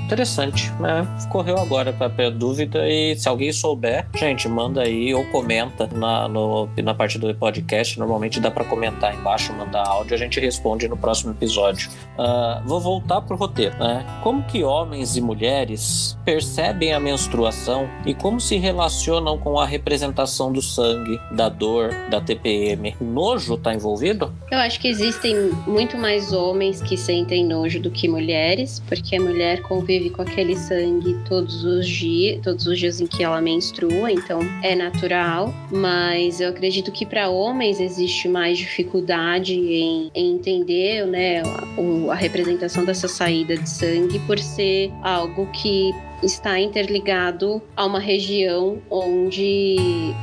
Speaker 1: Interessante, né? Correu agora para dúvida, e se alguém souber, gente, manda aí ou comenta na parte do podcast. Normalmente dá para comentar embaixo, mandar áudio, a gente responde no próximo episódio. Vou voltar pro roteiro, né? Como que homens e mulheres percebem a menstruação e como se relacionam com a representação do sangue, da dor, da TPM? Nojo tá envolvido?
Speaker 2: Eu acho que existem muito mais homens que sentem nojo do que mulheres, porque a mulher convive com aquele sangue todos os dias em que ela menstrua, então é natural, mas eu acredito que para homens existe mais dificuldade em entender, né, a representação dessa saída de sangue, por ser algo que está interligado a uma região onde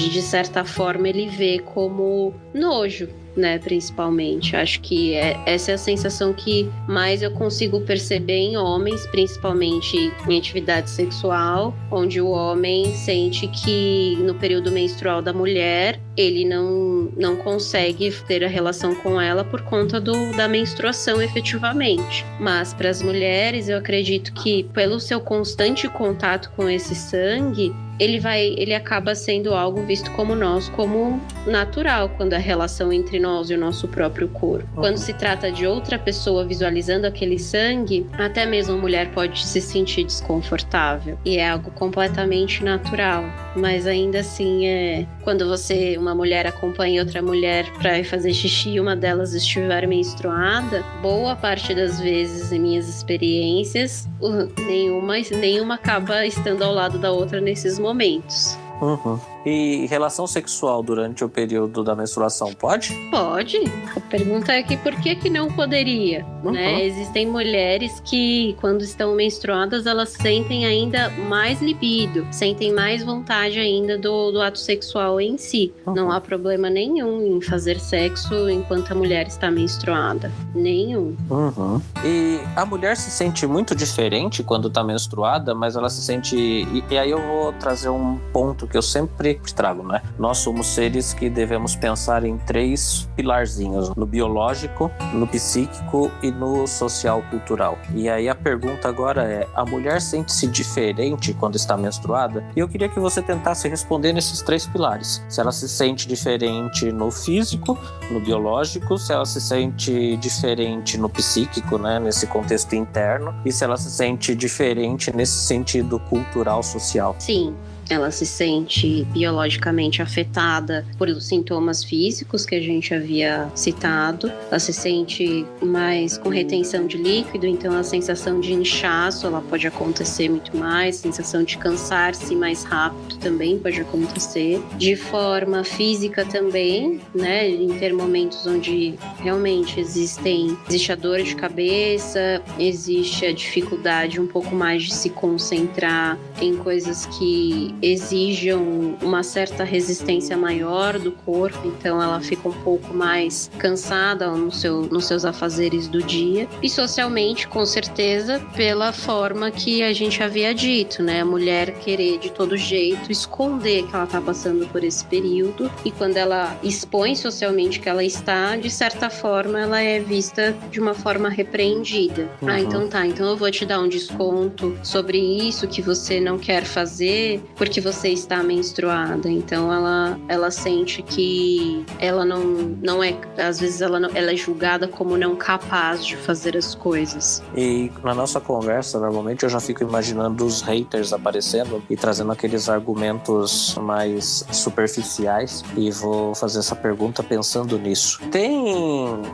Speaker 2: de certa forma ele vê como nojo, né, principalmente. Acho que essa é a sensação que mais eu consigo perceber em homens, principalmente em atividade sexual, onde o homem sente que no período menstrual da mulher ele não consegue ter a relação com ela por conta da menstruação efetivamente. Mas para as mulheres, eu acredito que pelo seu constante contato com esse sangue, ele acaba sendo algo visto como natural, quando a relação entre nós e o nosso próprio corpo. Quando se trata de outra pessoa visualizando aquele sangue, até mesmo a mulher pode se sentir desconfortável. E é algo completamente natural. Mas ainda assim, quando uma mulher acompanha outra mulher para ir fazer xixi e uma delas estiver menstruada, boa parte das vezes, em minhas experiências, nenhuma acaba estando ao lado da outra nesses momentos.
Speaker 1: E relação sexual durante o período da menstruação pode?
Speaker 2: Pode. A pergunta é que por que não poderia? Né? Existem mulheres que, quando estão menstruadas, elas sentem ainda mais libido, sentem mais vontade ainda do ato sexual em si. Não há problema nenhum em fazer sexo enquanto a mulher está menstruada. Nenhum.
Speaker 1: E a mulher se sente muito diferente quando está menstruada, mas ela se sente... E aí eu vou trazer um ponto que eu sempre trago, né? Nós somos seres que devemos pensar em 3 pilarzinhos: no biológico, no psíquico e no social-cultural. E aí a pergunta agora é: a mulher sente-se diferente quando está menstruada? E eu queria que você tentasse responder nesses 3 pilares. Se ela se sente diferente no físico, no biológico, se ela se sente diferente no psíquico, né? Nesse contexto interno, e se ela se sente diferente nesse sentido cultural, social.
Speaker 2: Sim. Ela se sente biologicamente afetada por os sintomas físicos que a gente havia citado. Ela se sente mais com retenção de líquido, então a sensação de inchaço ela pode acontecer muito mais, a sensação de cansar-se mais rápido também pode acontecer. De forma física também, né, em ter momentos onde realmente existe a dor de cabeça, existe a dificuldade um pouco mais de se concentrar em coisas que que exijam uma certa resistência maior do corpo, então ela fica um pouco mais cansada nos seus afazeres do dia. E socialmente, com certeza, pela forma que a gente havia dito, né? A mulher querer de todo jeito esconder que ela tá passando por esse período, e quando ela expõe socialmente que ela está, de certa forma ela é vista de uma forma repreendida. Então tá, então eu vou te dar um desconto sobre isso que você não quer fazer porque você está menstruada. Então ela sente que ela não é, às vezes ela é julgada como não capaz de fazer as coisas.
Speaker 1: E na nossa conversa, normalmente eu já fico imaginando os haters aparecendo e trazendo aqueles argumentos mais superficiais, e vou fazer essa pergunta pensando nisso.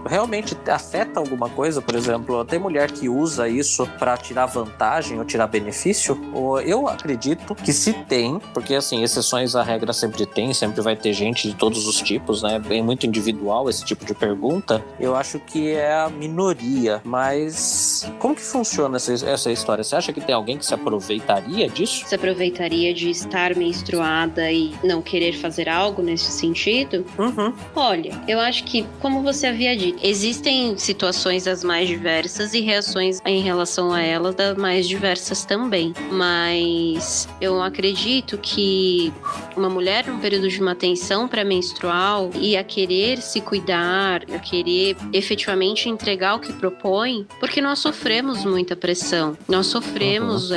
Speaker 1: Realmente afeta alguma coisa? Por exemplo, tem mulher que usa isso para tirar vantagem ou tirar benefício? Ou eu acredito que se tem, porque assim, exceções à regra sempre tem, sempre vai ter gente de todos os tipos, né? É muito individual esse tipo de pergunta. Eu acho que é a minoria, mas como que funciona essa história? Você acha que tem alguém que se aproveitaria disso?
Speaker 2: Se aproveitaria de estar menstruada e não querer fazer algo nesse sentido? Olha, eu acho que, como você havia dito, existem situações as mais diversas e reações em relação a elas das mais diversas também. Mas eu acredito que uma mulher num período de uma tensão pré-menstrual e a querer se cuidar, a querer efetivamente entregar o que propõe, porque nós sofremos muita pressão. Nós sofremos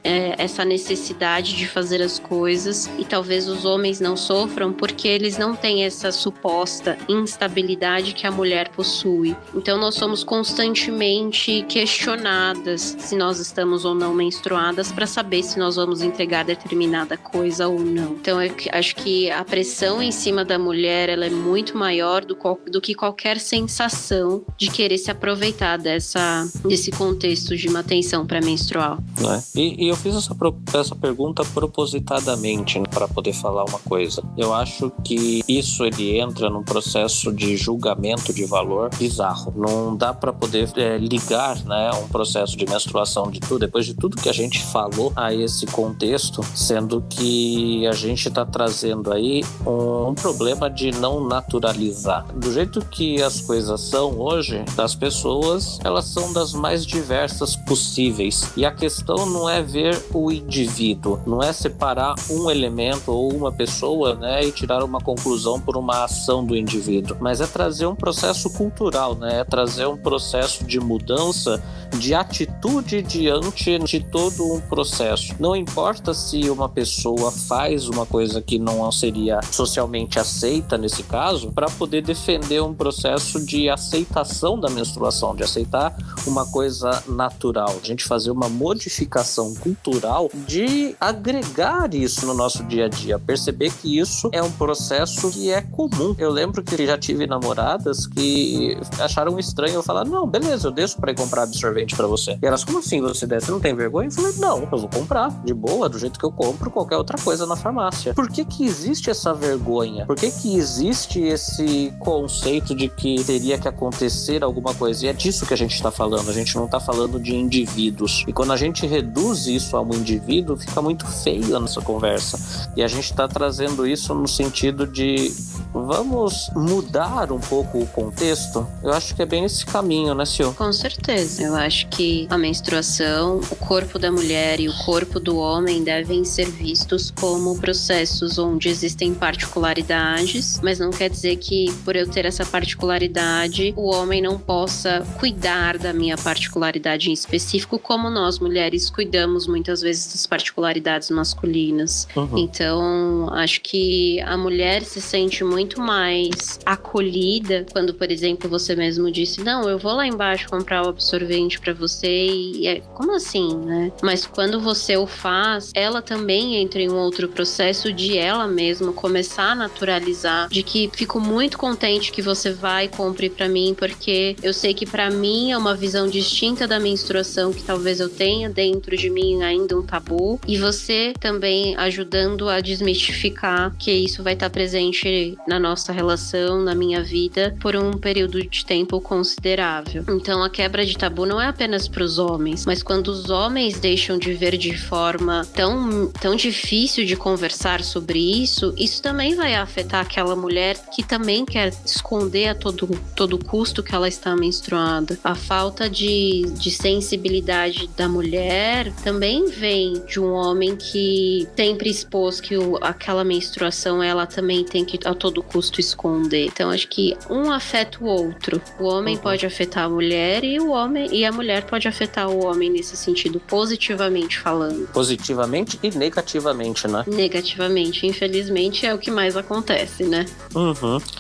Speaker 2: essa necessidade de fazer as coisas, e talvez os homens não sofram porque eles não têm essa suposta instabilidade que a mulher possui. Então nós somos constantemente questionadas se nós estamos ou não menstruadas para saber se nós vamos entregar determinada coisa ou não. Então eu acho que a pressão em cima da mulher, ela é muito maior do que qualquer sensação de querer se aproveitar desse contexto de uma tensão pré-menstrual.
Speaker 1: E eu fiz essa pergunta propositadamente, né, para poder falar uma coisa. Eu acho que isso ele entra num processo de julgamento de valor bizarro. Não dá para poder ligar, né, um processo de menstruação depois de tudo que a gente falou a esse contexto, sendo que a gente está trazendo aí um problema de não naturalizar. Do jeito que as coisas são hoje, as pessoas, elas são das mais diversas possíveis. E a questão não é ver o indivíduo, não é separar um elemento ou uma pessoa, né, e tirar uma conclusão por uma ação do indivíduo, mas é trazer um processo cultural, né, é trazer um processo de mudança de atitude diante de todo um processo. Não importa se uma pessoa faz uma coisa que não seria socialmente aceita nesse caso, para poder defender um processo de aceitação da menstruação, de aceitar uma coisa natural, a gente fazer uma modificação cultural de agregar isso no nosso dia a dia, perceber que isso é um processo que é comum. Eu lembro que já tive namoradas que acharam estranho eu falar, não, beleza, eu desço pra ir comprar absorvente pra você. E elas, como assim você desce? Você não tem vergonha? Eu falei, não, eu vou comprar, de boa, do jeito que eu compro qualquer outra coisa na farmácia. Por que existe essa vergonha? Por que existe esse conceito de que teria que acontecer alguma coisa? E é disso que a gente tá falando, a gente não tá falando de indivíduos. E quando a gente reduz isso a um indivíduo, fica muito feio a nossa conversa. E a gente tá trazendo isso no sentido de vamos mudar um pouco o contexto? Eu acho que é bem esse caminho, né, Sil?
Speaker 2: Com certeza. Eu acho que a menstruação, o corpo da mulher e o corpo do homem devem ser vistos como processos onde existem particularidades, mas não quer dizer que por eu ter essa particularidade, o homem não possa cuidar da minha particularidade em específico, como nós mulheres cuidamos muitas vezes das particularidades masculinas. Então, acho que a mulher se sente muito mais acolhida quando, por exemplo, você mesmo disse, não, eu vou lá embaixo comprar o absorvente pra você e como assim, né? Mas quando você o faz, ela também entra em um outro processo de ela mesma começar a naturalizar, de que fico muito contente que você vai e compre pra mim, porque eu sei que pra mim é uma visão distinta da menstruação que talvez eu tenha dentro de mim ainda um tabu, e você também ajudando a desmistificar que isso vai estar presente na nossa relação, na minha vida, por um período de tempo considerável. Então a quebra de tabu não é apenas para os homens, mas quando os homens deixam de ver de forma tão difícil de conversar sobre isso, isso também vai afetar aquela mulher que também quer esconder a todo custo que ela está menstruada. A falta de sensibilidade da mulher também vem de um homem que sempre expôs que aquela menstruação ela também tem que a todo custo esconder. Então acho que um afeta o outro. O homem pode afetar a mulher e a mulher pode afetar o homem nesse sentido, positivamente falando.
Speaker 1: Positivamente e negativamente, né?
Speaker 2: Negativamente, infelizmente é o que mais acontece, né?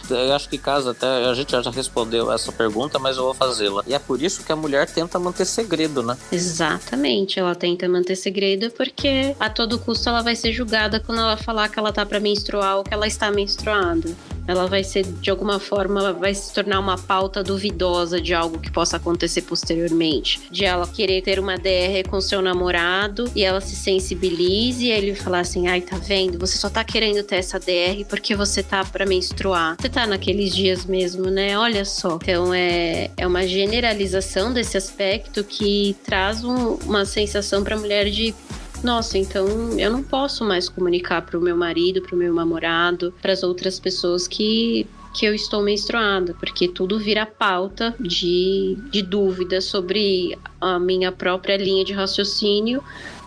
Speaker 1: Eu acho que caso até, a gente já respondeu essa pergunta, mas eu vou fazê-la. E é por isso que a mulher tenta manter segredo, né?
Speaker 2: Exatamente, ela tenta manter segredo porque a todo custo ela vai ser julgada quando ela falar que ela tá pra menstruar ou que ela está menstruada. Ela vai ser, de alguma forma, vai se tornar uma pauta duvidosa de algo que possa acontecer posteriormente. De ela querer ter uma DR com seu namorado e ela se sensibilize e ele falar assim, ai, tá vendo? Você só tá querendo ter essa DR porque você tá pra menstruar. Você tá naqueles dias mesmo, né? Olha só. Então é uma generalização desse aspecto que traz uma sensação pra mulher de nossa, então eu não posso mais comunicar para o meu marido, para o meu namorado, para as outras pessoas que eu estou menstruada, porque tudo vira pauta de dúvida sobre a minha própria linha de raciocínio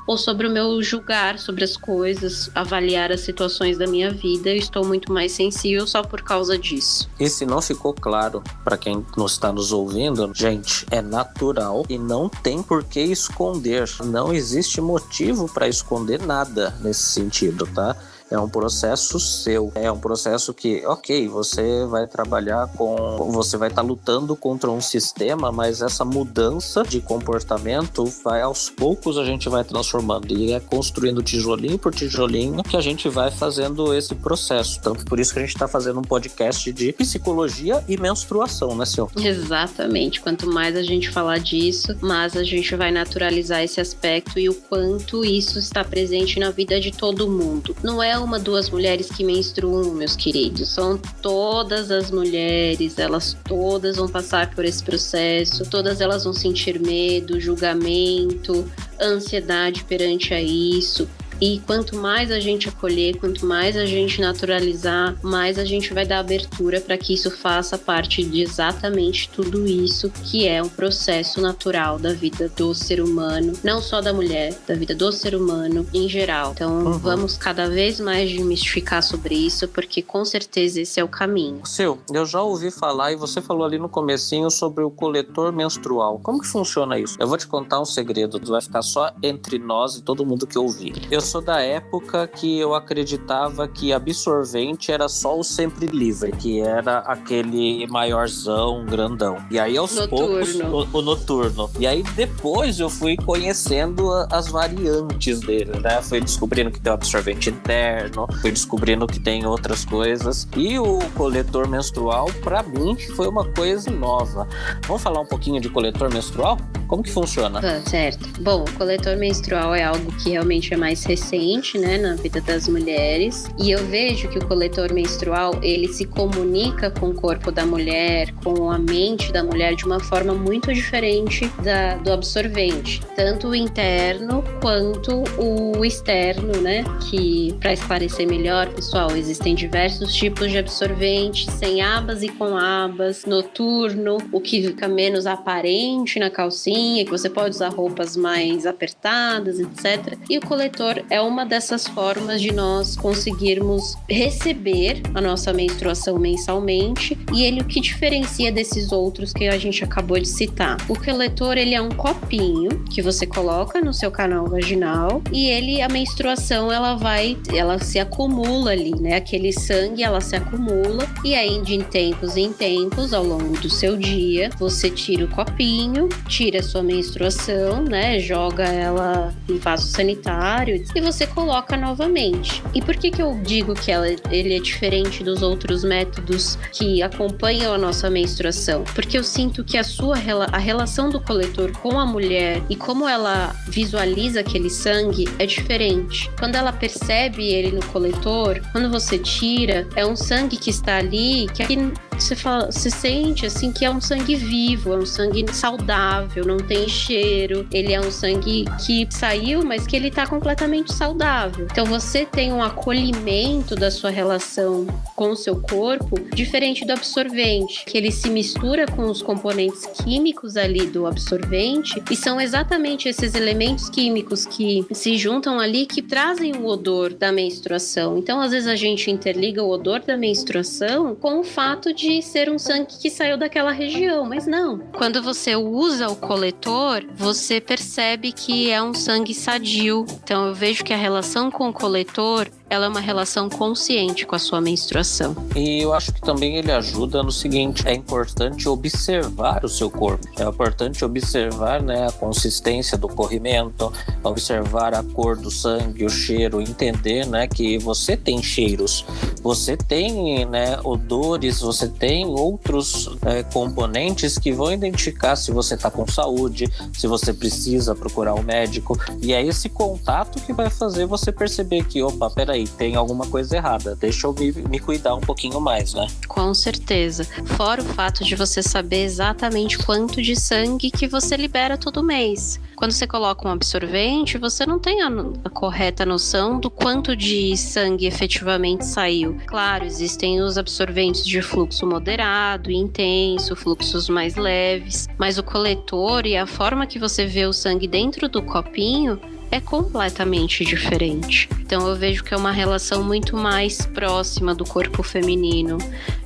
Speaker 2: ou sobre o meu julgar sobre as coisas, avaliar as situações da minha vida. Eu estou muito mais sensível só por causa disso.
Speaker 1: E se não ficou claro para quem não está nos ouvindo, gente, é natural e não tem por que esconder. Não existe motivo para esconder nada nesse sentido, tá? É um processo seu, é um processo que, ok, você vai trabalhar você vai estar lutando contra um sistema, mas essa mudança de comportamento vai aos poucos a gente vai transformando e é construindo tijolinho por tijolinho que a gente vai fazendo esse processo. Tanto por isso que a gente está fazendo um podcast de psicologia e menstruação, né, senhor?
Speaker 2: Exatamente, quanto mais a gente falar disso, mais a gente vai naturalizar esse aspecto e o quanto isso está presente na vida de todo mundo. Não é duas mulheres que menstruam, meus queridos. São todas as mulheres, elas todas vão passar por esse processo, todas elas vão sentir medo, julgamento, ansiedade perante a isso. E quanto mais a gente acolher, quanto mais a gente naturalizar, mais a gente vai dar abertura para que isso faça parte de exatamente tudo isso que é um processo natural da vida do ser humano, não só da mulher, da vida do ser humano em geral. Então vamos cada vez mais desmistificar sobre isso, porque com certeza esse é o caminho.
Speaker 1: Sil, eu já ouvi falar e você falou ali no comecinho sobre o coletor menstrual. Como que funciona isso? Eu vou te contar um segredo, vai ficar só entre nós e todo mundo que ouvir. Eu sou da época que eu acreditava que absorvente era só o Sempre Livre, que era aquele maiorzão, grandão. E aí aos poucos, o noturno. E aí depois eu fui conhecendo as variantes dele, né? Fui descobrindo que tem o absorvente interno, fui descobrindo que tem outras coisas. E o coletor menstrual, pra mim, foi uma coisa nova. Vamos falar um pouquinho de coletor menstrual? Como que funciona?
Speaker 2: Certo. Bom, o coletor menstrual é algo que realmente é mais recente, né, na vida das mulheres. E eu vejo que o coletor menstrual, ele se comunica com o corpo da mulher, com a mente da mulher de uma forma muito diferente do absorvente. Tanto o interno quanto o externo, né? Que, para esclarecer melhor, pessoal, existem diversos tipos de absorvente, sem abas e com abas, noturno, o que fica menos aparente na calcinha, que você pode usar roupas mais apertadas, etc. E o coletor é uma dessas formas de nós conseguirmos receber a nossa menstruação mensalmente, e ele o que diferencia desses outros que a gente acabou de citar. O coletor, ele é um copinho que você coloca no seu canal vaginal e a menstruação ela se acumula ali, né? Aquele sangue, ela se acumula e aí de tempos em tempos, ao longo do seu dia, você tira o copinho, tira sua menstruação, né? Joga ela no vaso sanitário e você coloca novamente. E por que eu digo que ele é diferente dos outros métodos que acompanham a nossa menstruação? Porque eu sinto que a relação do coletor com a mulher e como ela visualiza aquele sangue é diferente. Quando ela percebe ele no coletor, quando você tira, é um sangue que está ali, que você sente assim que é um sangue vivo, é um sangue saudável, não tem cheiro, ele é um sangue que saiu, mas que ele tá completamente saudável. Então você tem um acolhimento da sua relação com o seu corpo diferente do absorvente, que ele se mistura com os componentes químicos ali do absorvente e são exatamente esses elementos químicos que se juntam ali que trazem o odor da menstruação. Então às vezes a gente interliga o odor da menstruação com o fato de ser um sangue que saiu daquela região, mas não. Quando você usa o coletor, você percebe que é um sangue sadio. Então eu vejo que a relação com o coletor, ela é uma relação consciente com a sua menstruação.
Speaker 1: E eu acho que também ele ajuda no seguinte, é importante observar o seu corpo. É importante observar, né, a consistência do corrimento, observar a cor do sangue, o cheiro, entender, né, que você tem cheiros, você tem, né, odores, você tem outros componentes que vão identificar se você está com saúde, se você precisa procurar um médico. E é esse contato que vai fazer você perceber que, opa, peraí, tem alguma coisa errada, deixa eu me cuidar um pouquinho mais, né? Com
Speaker 2: certeza. Fora o fato de você saber exatamente quanto de sangue que você libera todo mês. Quando você coloca um absorvente, você não tem a correta noção do quanto de sangue efetivamente saiu. Claro, existem os absorventes de fluxo moderado e intenso, fluxos mais leves, mas o coletor e a forma que você vê o sangue dentro do copinho é completamente diferente. Então eu vejo que é uma relação muito mais próxima do corpo feminino.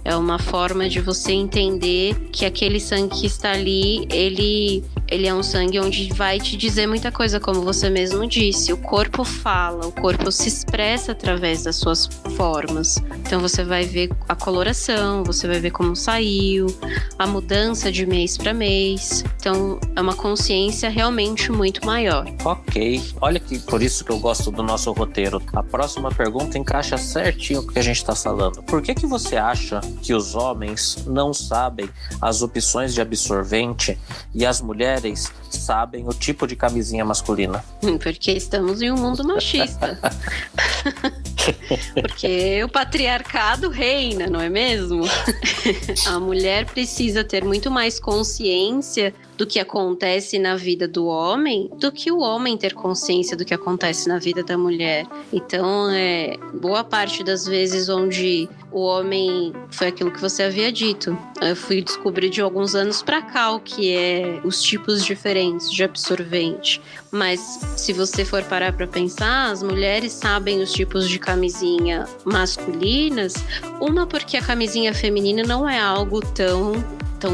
Speaker 2: É uma forma de você entender que aquele sangue que está ali, ele é um sangue onde vai te dizer muita coisa, como você mesmo disse. O corpo fala, o corpo se expressa através das suas formas. Então você vai ver a coloração, você vai ver como saiu, a mudança de mês para mês. Então é uma consciência realmente muito maior.
Speaker 1: Ok, olha que por isso que eu gosto do nosso roteiro. A próxima pergunta encaixa certinho com o que a gente está falando. Por que você acha que os homens não sabem as opções de absorvente e as mulheres sabem o tipo de camisinha masculina?
Speaker 2: Porque estamos em um mundo machista. Porque o patriarcado reina, não é mesmo? A mulher precisa ter muito mais consciência do que acontece na vida do homem do que o homem ter consciência do que acontece na vida da mulher. Então, boa parte das vezes onde o homem foi aquilo que você havia dito. Eu fui descobrir de alguns anos pra cá o que é os tipos diferentes de absorvente. Mas se você for parar pra pensar, as mulheres sabem os tipos de camisinha masculinas, uma porque a camisinha feminina não é algo tão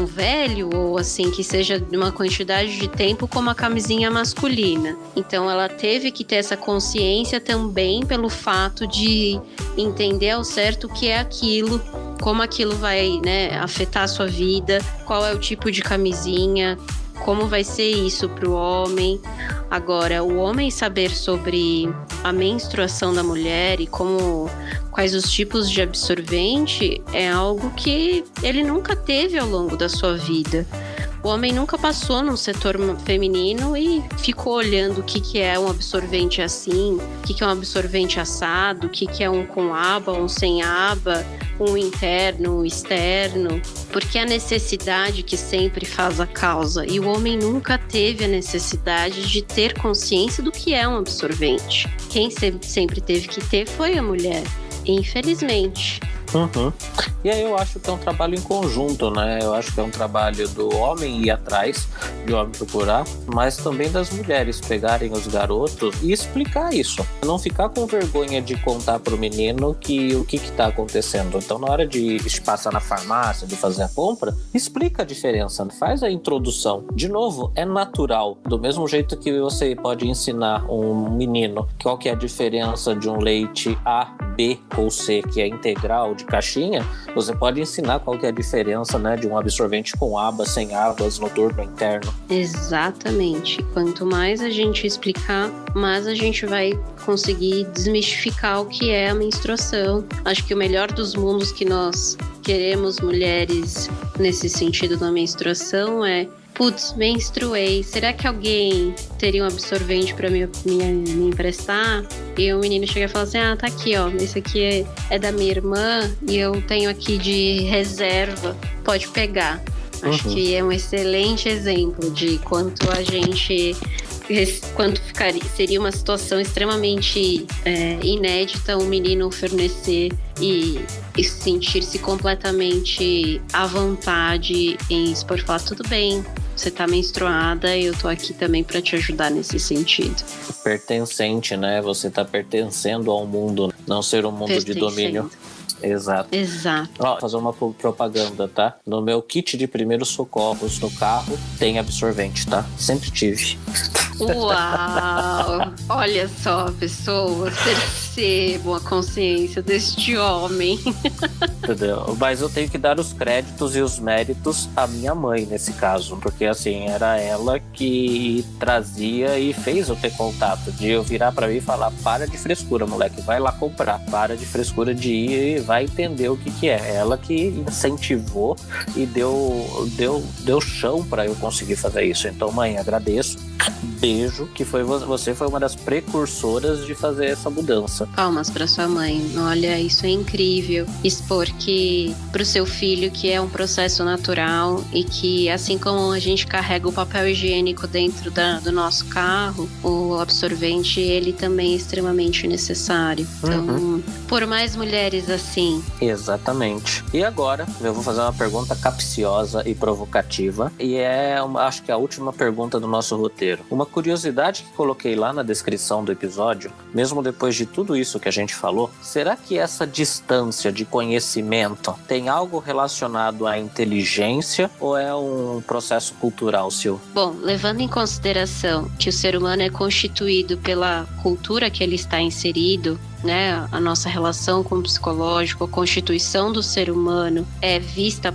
Speaker 2: velho ou assim que seja de uma quantidade de tempo como a camisinha masculina. Então ela teve que ter essa consciência também pelo fato de entender ao certo o que é aquilo, como aquilo vai, né, afetar a sua vida, qual é o tipo de camisinha, como vai ser isso para o homem. Agora, o homem saber sobre a menstruação da mulher e quais os tipos de absorvente é algo que ele nunca teve ao longo da sua vida. O homem nunca passou num setor feminino e ficou olhando o que é um absorvente assim, o que é um absorvente assado, o que é um com aba, um sem aba, um interno, um externo, porque a necessidade que sempre faz a causa, e o homem nunca teve a necessidade de ter consciência do que é um absorvente. Quem sempre teve que ter foi a mulher, infelizmente.
Speaker 1: Uhum. E aí eu acho que é um trabalho em conjunto, né? Eu acho que é um trabalho do homem ir atrás, de homem procurar, mas também das mulheres pegarem os garotos e explicar isso. Não ficar com vergonha de contar pro menino o que tá acontecendo. Então, na hora de passar na farmácia, de fazer a compra, explica a diferença, faz a introdução. De novo, é natural. Do mesmo jeito que você pode ensinar um menino qual que é a diferença de um leite A, B ou C, que é integral, de caixinha, você pode ensinar qual que é a diferença, né, de um absorvente com abas, sem abas, noturno, interno.
Speaker 2: Exatamente. Quanto mais a gente explicar, mais a gente vai conseguir desmistificar o que é a menstruação. Acho que o melhor dos mundos que nós queremos, mulheres, nesse sentido da menstruação é: putz, menstruei, será que alguém teria um absorvente para me emprestar? E o menino chega e fala assim: tá aqui, ó, esse aqui é da minha irmã e eu tenho aqui de reserva, pode pegar. Acho que é um excelente exemplo de quanto a gente... seria uma situação extremamente inédita um menino fornecer e sentir-se completamente à vontade em expor, falar: tudo bem, você tá menstruada e eu tô aqui também para te ajudar nesse sentido.
Speaker 1: Pertencente, né? Você tá pertencendo ao mundo, não ser um mundo de domínio. Exato. Ó, fazer uma propaganda, tá? No meu kit de primeiros socorros no carro tem absorvente, tá? Sempre tive.
Speaker 2: Uau! Olha só, pessoas, percebam a consciência deste homem.
Speaker 1: Entendeu? Mas eu tenho que dar os créditos e os méritos à minha mãe nesse caso, porque assim, era ela que trazia e fez eu ter contato, de eu virar pra mim e falar: para de frescura, moleque, vai lá comprar, para de frescura de ir e vai entender o que é. Ela que incentivou e deu chão pra eu conseguir fazer isso. Então, mãe, agradeço. Beijo, que você foi uma das precursoras de fazer essa mudança.
Speaker 2: Palmas para sua mãe. Olha, isso é incrível. Expor que pro seu filho que é um processo natural e que, assim como a gente carrega o papel higiênico dentro do nosso carro, o absorvente, ele também é extremamente necessário. Então, por mais mulheres assim.
Speaker 1: Exatamente. E agora, eu vou fazer uma pergunta capciosa e provocativa, e acho que a última pergunta do nosso roteiro. Uma curiosidade que coloquei lá na descrição do episódio, mesmo depois de tudo isso que a gente falou: será que essa distância de conhecimento tem algo relacionado à inteligência ou é um processo cultural seu?
Speaker 2: Bom, levando em consideração que o ser humano é constituído pela cultura que ele está inserido, né, a nossa relação com o psicológico, a constituição do ser humano é vista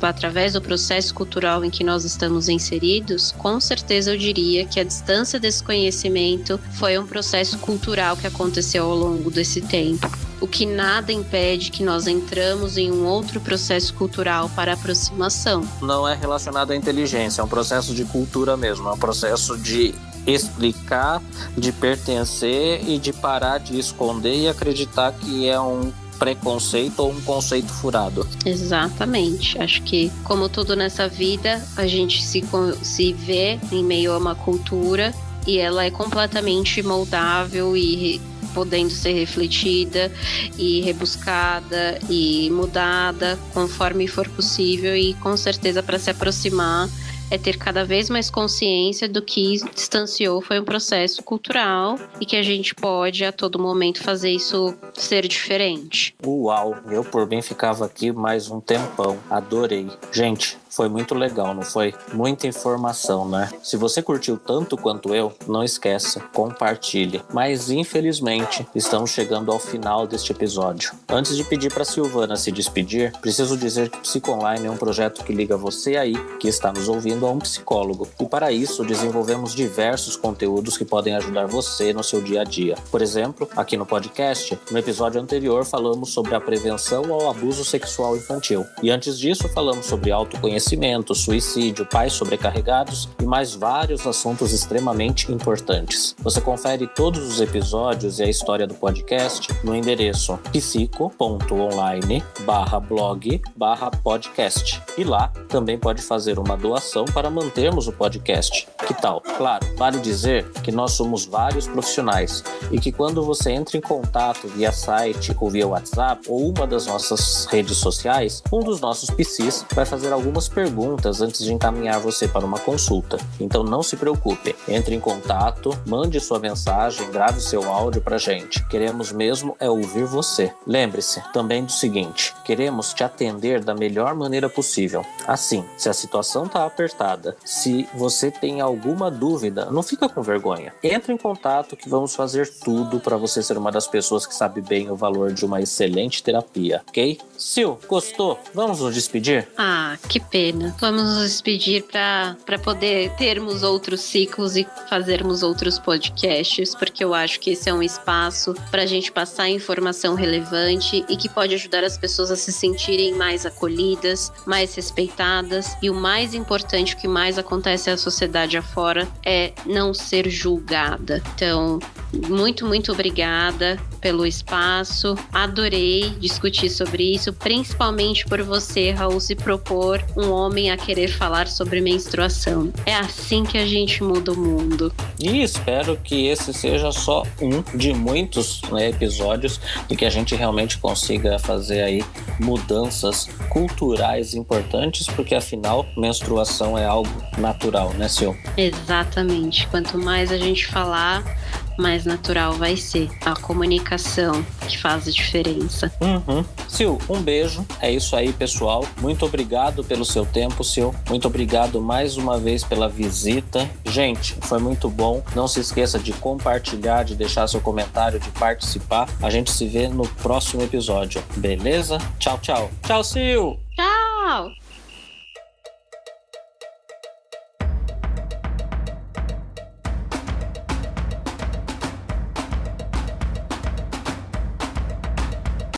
Speaker 2: através do processo cultural em que nós estamos inseridos, com certeza eu diria que a distância desse conhecimento foi um processo cultural que aconteceu ao longo desse tempo. O que nada impede que nós entramos em um outro processo cultural para aproximação.
Speaker 1: Não é relacionado à inteligência, é um processo de cultura mesmo, é um processo de explicar, de pertencer e de parar de esconder e acreditar que é um preconceito ou um conceito furado.
Speaker 2: Exatamente. Acho que, como tudo nessa vida, a gente se vê em meio a uma cultura e ela é completamente moldável e podendo ser refletida e rebuscada e mudada conforme for possível, e com certeza para se aproximar é ter cada vez mais consciência do que distanciou foi um processo cultural e que a gente pode a todo momento fazer isso ser diferente.
Speaker 1: Uau, eu por mim ficava aqui mais um tempão, adorei. Gente, foi muito legal, não foi? Muita informação, né? Se você curtiu tanto quanto eu, não esqueça, compartilhe. Mas infelizmente, estamos chegando ao final deste episódio. Antes de pedir para Silvana se despedir, preciso dizer que Psico Online é um projeto que liga você aí, que está nos ouvindo, a um psicólogo. E para isso, desenvolvemos diversos conteúdos que podem ajudar você no seu dia a dia. Por exemplo, aqui no podcast, no episódio anterior falamos sobre a prevenção ao abuso sexual infantil. E antes disso, falamos sobre autoconhecimento, suicídio, pais sobrecarregados e mais vários assuntos extremamente importantes. Você confere todos os episódios e a história do podcast no endereço psico.online/blog/podcast. E lá também pode fazer uma doação para mantermos o podcast. Que tal? Claro, vale dizer que nós somos vários profissionais e que quando você entra em contato via site ou via WhatsApp ou uma das nossas redes sociais, um dos nossos PCs vai fazer algumas perguntas antes de encaminhar você para uma consulta. Então não se preocupe, entre em contato, mande sua mensagem, grave seu áudio pra gente. Queremos mesmo é ouvir você. Lembre-se também do seguinte: queremos te atender da melhor maneira possível. Assim, se a situação está apertada acertada. Se você tem alguma dúvida, não fica com vergonha. Entre em contato que vamos fazer tudo para você ser uma das pessoas que sabe bem o valor de uma excelente terapia, ok? Sil, gostou? Vamos nos despedir?
Speaker 2: Ah, que pena. Vamos nos despedir para poder termos outros ciclos e fazermos outros podcasts, porque eu acho que esse é um espaço para a gente passar informação relevante e que pode ajudar as pessoas a se sentirem mais acolhidas, mais respeitadas, e o mais importante, o que mais acontece na sociedade afora, é não ser julgada. Então, muito obrigada pelo espaço. Adorei discutir sobre isso, principalmente por você, Raul, se propor um homem a querer falar sobre menstruação. É assim que a gente muda o mundo.
Speaker 1: E espero que esse seja só um de muitos, né, episódios e que a gente realmente consiga fazer aí mudanças culturais importantes, porque afinal menstruação é algo natural, né, Sil?
Speaker 2: Exatamente. Quanto mais a gente falar, mais natural vai ser. A comunicação que faz a diferença.
Speaker 1: Sil, um beijo. É isso aí, pessoal. Muito obrigado pelo seu tempo, Sil. Muito obrigado mais uma vez pela visita. Gente, foi muito bom. Não se esqueça de compartilhar, de deixar seu comentário, de participar. A gente se vê no próximo episódio, beleza? Tchau, tchau. Tchau, Sil!
Speaker 2: Tchau!